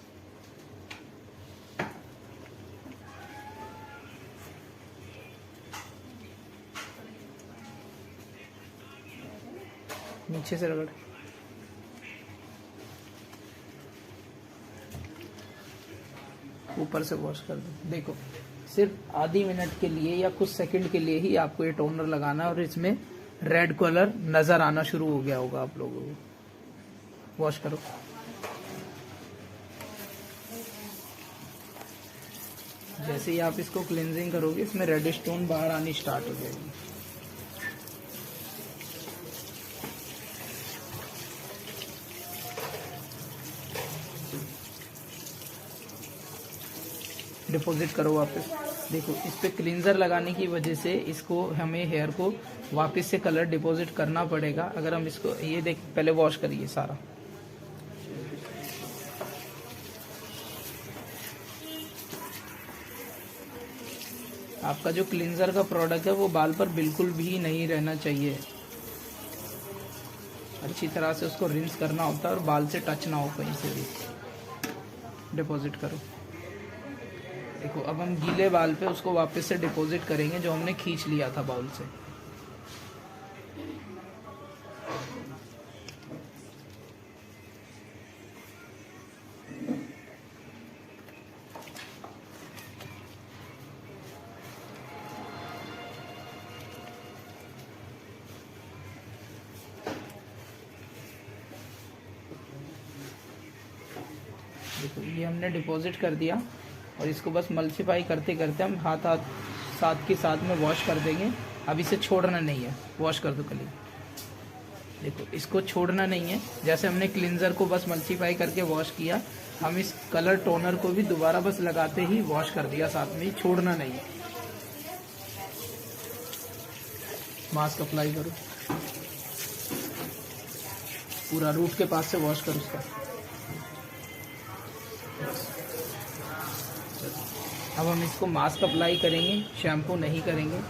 नीचे से रगड़। ऊपर से वॉश कर दो। देखो सिर्फ आधी मिनट के लिए या कुछ सेकंड के लिए ही आपको ये टोनर लगाना है, और इसमें रेड कलर नजर आना शुरू हो गया होगा आप लोगों को। वॉश करो। जैसे ही आप इसको क्लींजिंग करोगे इसमें रेडिश टोन बाहर आनी स्टार्ट हो जाएगी। डिपॉजिट करो वापस। देखो इस पे क्लींजर लगाने की वजह से इसको हमें हेयर को वापस से कलर डिपॉजिट करना पड़ेगा। अगर हम इसको ये देख पहले वॉश करिए सारा। आपका जो क्लींजर का प्रोडक्ट है वो बाल पर बिल्कुल भी नहीं रहना चाहिए। अच्छी तरह से उसको रिंस करना होता है और बाल से टच ना हो कहीं से भी। डिपॉजिट करो। देखो अब हम गीले बाल पे उसको वापस से डिपॉजिट करेंगे जो हमने खींच लिया था बाउल से। देखो ये हमने डिपॉजिट कर दिया, और इसको बस मल्टीप्लाई करते करते हम हाथ साथ के साथ में वॉश कर देंगे। अब इसे छोड़ना नहीं है, वॉश कर दो कली। देखो इसको छोड़ना नहीं है। जैसे हमने क्लींजर को बस मल्टीप्लाई करके वॉश किया, हम इस कलर टोनर को भी दोबारा बस लगाते ही वॉश कर दिया साथ में ही, छोड़ना नहीं है। मास्क अप्लाई करो, पूरा रूट के पास से वॉश करो उसका। अब हम इसको मास्क अप्लाई करेंगे, शैम्पू नहीं करेंगे।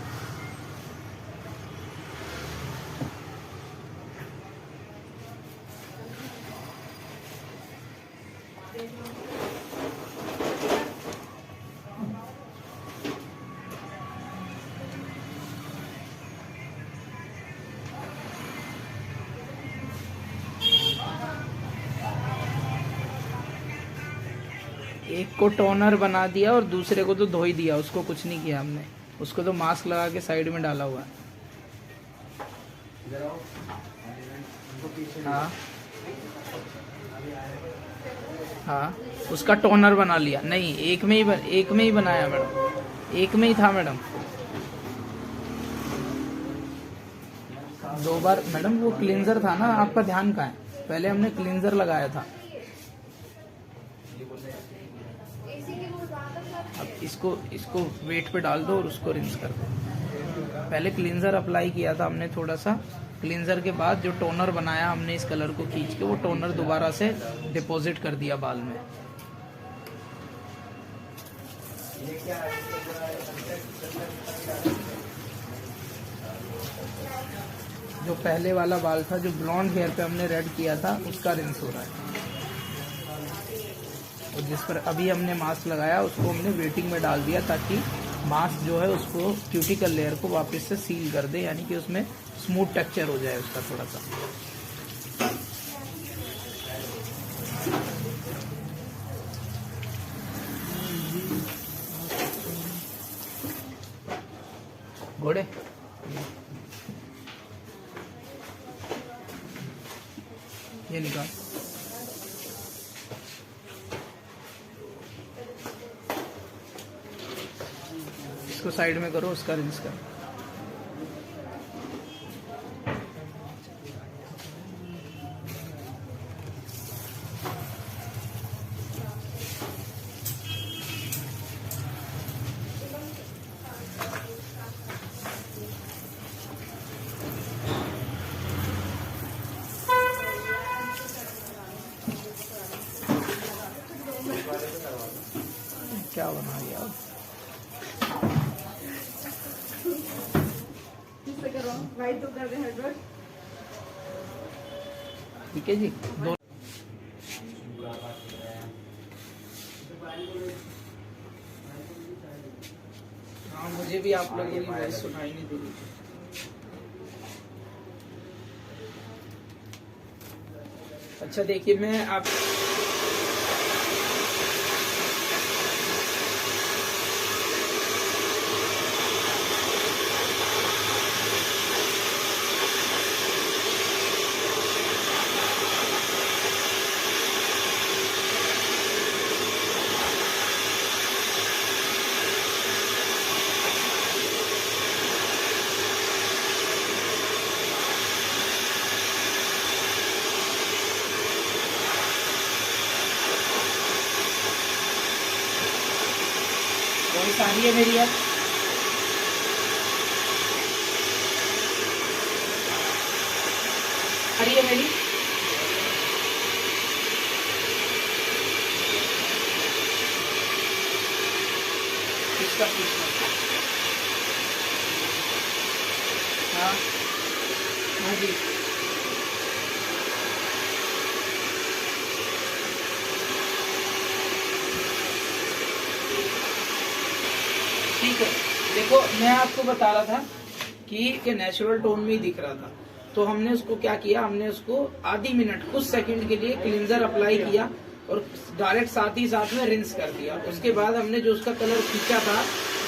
एक को टोनर बना दिया और दूसरे को तो धो ही दिया, उसको कुछ नहीं किया हमने। उसको तो मास्क लगा के साइड में डाला हुआ है। हाँ हाँ, उसका टोनर बना लिया। नहीं, एक में ही बनाया मैडम, एक में ही था मैडम। 2 बार मैडम, वो क्लींजर था ना, आपका ध्यान कहाँ है? पहले हमने क्लींजर लगाया था। अब इसको वेट पे डाल दो और उसको रिंस कर दो। पहले क्लींजर अप्लाई किया था हमने थोड़ा सा, क्लींजर के बाद जो टोनर बनाया हमने इस कलर को खींच के वो टोनर दोबारा से डिपॉजिट कर दिया बाल में। जो पहले वाला बाल था जो ब्लॉन्ड हेयर पे हमने रेड किया था उसका रिंस हो रहा है, और जिस पर अभी हमने मास्क लगाया उसको हमने वेटिंग में डाल दिया ताकि मास्क जो है उसको क्यूटिकल लेयर को वापस से सील कर दे, यानी कि उसमें स्मूथ टेक्सचर हो जाए उसका थोड़ा सा। घोड़े ये निकाल। इसको साइड में करो, उसका रिंस कर। क्या बना दिया अब? ठीक है जी। दो हाँ, मुझे भी आप लोगों की वॉइस सुनाई नहीं दे रही। अच्छा देखिए, मैं आप वॉइस आ रही है मेरी? यार आ रही है मेरी? इसका हाँ हाँ जी। ठीक है, देखो मैं आपको बता रहा था कि नेचुरल टोन में ही दिख रहा था, तो हमने उसको क्या किया, हमने उसको आधी मिनट कुछ सेकंड के लिए क्लींजर अप्लाई किया और डायरेक्ट साथ ही साथ में रिंस कर दिया। उसके बाद हमने जो उसका कलर खींचा था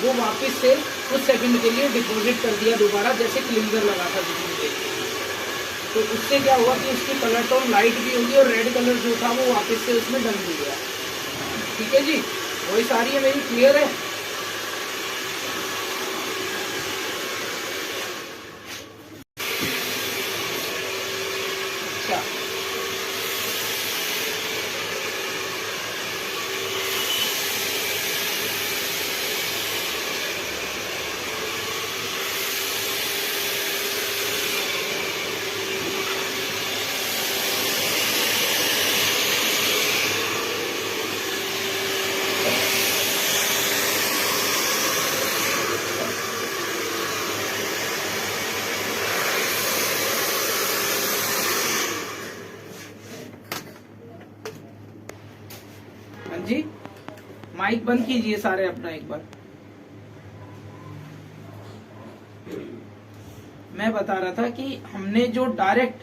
वो वापस से कुछ सेकंड के लिए डिपॉजिट कर दिया दोबारा, जैसे क्लींजर लगा था जितनी देर। तो उससे क्या हुआ कि उसकी कलर टोन लाइट भी होगी और रेड कलर जो था वो वापस से उसमें डल भी गया। ठीक है जी, वॉइस आ रही है मेरी? क्लियर है? अच्छा, हाँ जी, माइक बंद कीजिए सारे अपना एक बार। मैं बता रहा था कि हमने जो डायरेक्ट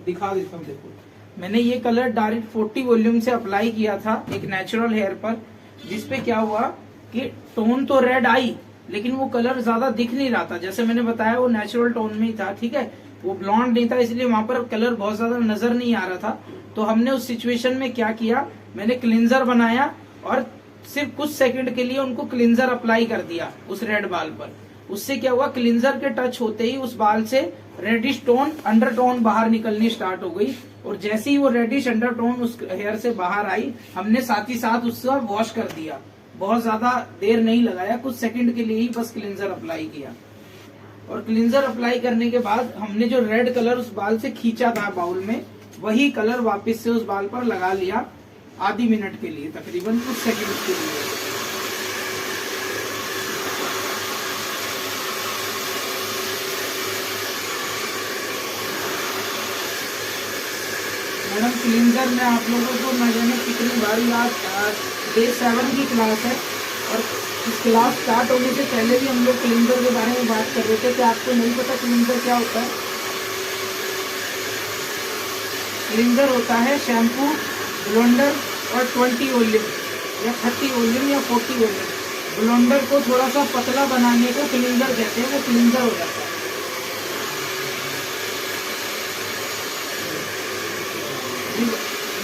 दिखा देता हूँ, देखो मैंने ये कलर डायरेक्ट 40 वॉल्यूम से अप्लाई किया था एक नेचुरल हेयर पर, जिसपे क्या हुआ कि टोन तो रेड आई लेकिन वो कलर ज्यादा दिख नहीं रहा था। जैसे मैंने बताया वो नेचुरल टोन में ही था, ठीक है, वो ब्लॉन्ड नहीं था, इसलिए वहां पर कलर बहुत ज्यादा नजर नहीं आ रहा था। तो हमने उस सिचुएशन में क्या किया, मैंने क्लींजर बनाया और सिर्फ कुछ सेकंड के लिए उनको क्लींजर अप्लाई कर दिया उस रेड बाल पर। उससे क्या हुआ, क्लींजर के टच होते ही उस बाल से रेडिश टोन अंडरटोन बाहर निकलनी स्टार्ट हो गई और जैसे ही वो रेडिश अंडरटोन उस हेयर से बाहर आई, हमने साथ ही साथ उसका वॉश कर दिया। बहुत ज्यादा देर नहीं लगाया, कुछ सेकंड के लिए ही बस क्लींजर अप्लाई किया। और क्लींजर अप्लाई करने के बाद हमने जो रेड कलर उस बाल से खींचा था बाउल में, वही कलर वापस से उस बाल पर लगा लिया आधी मिनट के लिए, तकरीबन कुछ सेकंड के लिए। मैडम क्लींजर में आप लोगों को न जाने कितनी बारी, आज डे 7 की क्लास है और इस क्लास स्टार्ट होने से पहले भी हम लोग क्लींजर के बारे में बात कर रहे थे कि आपको नहीं पता क्लींजर क्या होता है। क्लींजर होता है शैम्पू, ब्लोंडर और 20 वॉल्यूम या 30 वॉल्यूम या 40 वॉल्यूम। ब्लोंडर को थोड़ा सा पतला बनाने को क्लींजर कहते हैं, वो क्लींजर हो जाता है।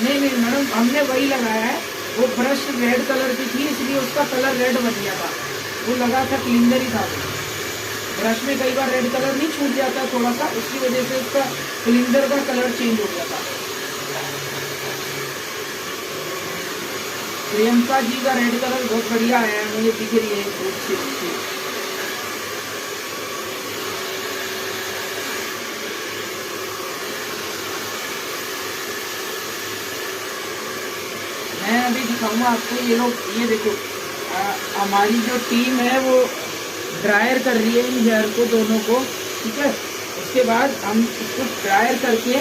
नहीं मैडम, हमने वही लगाया है। वो ब्रश रेड कलर की थी इसलिए उसका कलर रेड बन गया था, वो लगा था क्लींजर ही था। ब्रश में कई बार रेड कलर नहीं छूट जाता थोड़ा सा, उसकी वजह से उसका क्लींजर का कलर चेंज हो गया था। प्रियंका जी का रेड कलर बहुत बढ़िया है, मुझे दिख रही है बहुत सी। मैं अभी दिखाऊंगा आपको। ये लोग, ये देखो, हमारी जो टीम है वो ड्रायर कर रही है इन हेयर को दोनों को, ठीक है। उसके बाद हम इसको ड्रायर करके,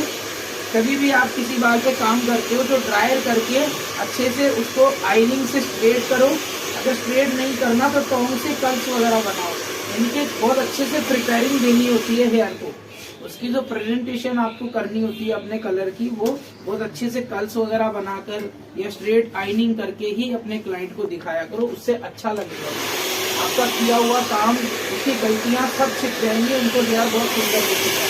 कभी भी आप किसी बाल पे काम करते हो तो ड्रायर करके अच्छे से उसको आयनिंग से स्ट्रेट करो। अगर स्ट्रेट नहीं करना तो टोंग से कर्ल्स वगैरह बनाओ, यानी कि बहुत अच्छे से प्रिपेयरिंग देनी होती है हेयर को। उसकी जो प्रेजेंटेशन आपको करनी होती है अपने कलर की, वो बहुत अच्छे से कर्ल्स वगैरह बनाकर या स्ट्रेट आइनिंग करके ही अपने क्लाइंट को दिखाया करो, उससे अच्छा लगेगा। आपका किया हुआ काम, उसकी गलतियां सब छिप जाएंगी, उनको हेयर बहुत सुंदर दिखेगा।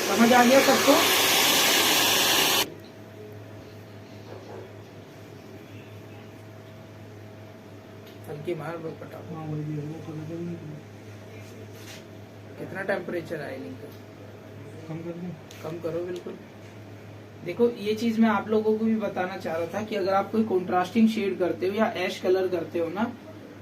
समझ आ गया सबको? हल्की मार पटा। कितना टेम्परेचर है आयनिंग का? कम करो बिल्कुल। देखो, ये चीज मैं आप लोगों को भी बताना चाह रहा था कि अगर आप कोई कंट्रास्टिंग शेड करते हो या ऐश कलर करते हो ना,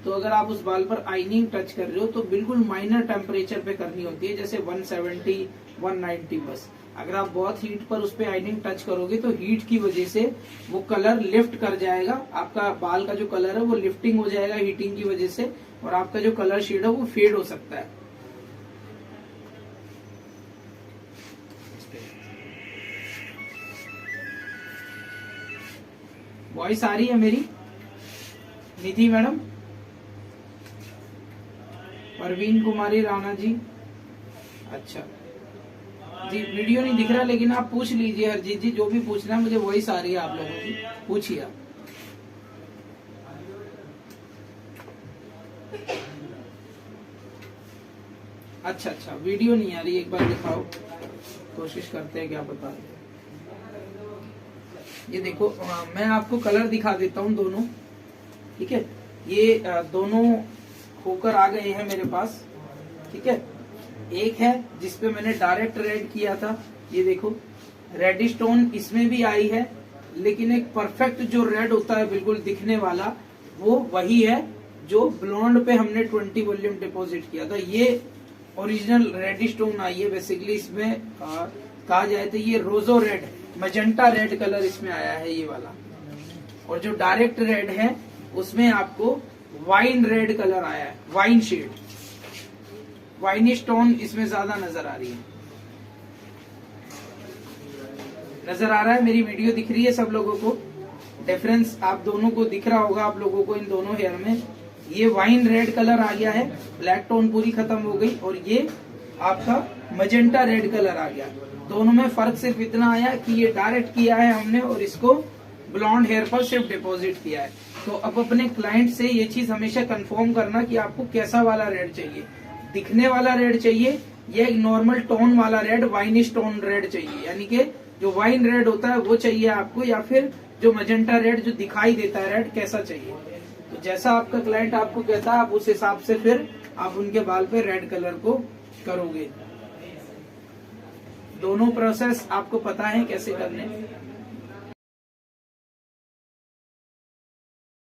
तो अगर आप उस बाल पर आइनिंग टच कर रहे हो तो बिल्कुल माइनर टेम्परेचर पे करनी होती है, जैसे 170 190 बस। अगर आप बहुत हीट पर उस पे आइनिंग टच करोगे तो हीट की वजह से वो कलर लिफ्ट कर जाएगा, आपका बाल का जो कलर है वो लिफ्टिंग हो जाएगा हीटिंग की वजह से, और आपका जो कलर शेड है वो फेड हो सकता है। वॉइस आ रही है मेरी? निधि मैडम, परवीन कुमारी राणा जी, अच्छा जी। वीडियो नहीं दिख रहा लेकिन आप पूछ लीजिए हरजीत जी, जो भी पूछना है। मुझे वॉइस आ रही है आप लोगों की, पूछिए आप। अच्छा, वीडियो नहीं आ रही, एक बार दिखाओ, कोशिश करते हैं क्या पता। ये देखो, मैं आपको कलर दिखा देता हूँ दोनों, ठीक है। ये दोनों होकर आ गए हैं मेरे पास, ठीक है। एक है जिसपे मैंने डायरेक्ट रेड किया था, ये देखो रेडिश टोन इसमें भी आई है, लेकिन एक परफेक्ट जो रेड होता है बिल्कुल दिखने वाला, वो वही है जो ब्लॉन्ड पे हमने 20 वॉल्यूम डिपॉजिट किया था। ये ओरिजिनल रेडिश टोन आई है बेसिकली। इसमें कहा जाए तो ये रोजो रेड, मजेंटा रेड कलर इसमें आया है ये वाला। और जो डायरेक्ट रेड है उसमें आपको वाइन रेड कलर आया है, वाइन शेड, वाइनिश टोन इसमें ज्यादा नजर आ रही है। नजर आ रहा है? मेरी वीडियो दिख रही है सब लोगों को? डिफरेंस आप दोनों को दिख रहा होगा आप लोगों को इन दोनों हेयर में। ये वाइन रेड कलर आ गया है, ब्लैक टोन पूरी खत्म हो गई, और ये आपका मजेंटा रेड कलर आ गया। दोनों में फर्क सिर्फ इतना आया कि ये डायरेक्ट किया है हमने और इसको ब्लॉन्ड हेयर पर सिर्फ डिपॉजिट किया है। तो अब अपने क्लाइंट से ये चीज हमेशा कंफर्म करना कि आपको कैसा वाला रेड चाहिए, दिखने वाला रेड चाहिए या एक नॉर्मल टोन वाला रेड, वाइनिश टोन रेड चाहिए, यानी कि जो वाइन रेड होता है वो चाहिए आपको, या फिर जो मजेंटा रेड जो दिखाई देता है रेड कैसा चाहिए। तो जैसा आपका क्लाइंट आपको कहता है आप उस हिसाब से फिर आप उनके बाल पे रेड कलर को करोगे। दोनों प्रोसेस आपको पता है कैसे करने।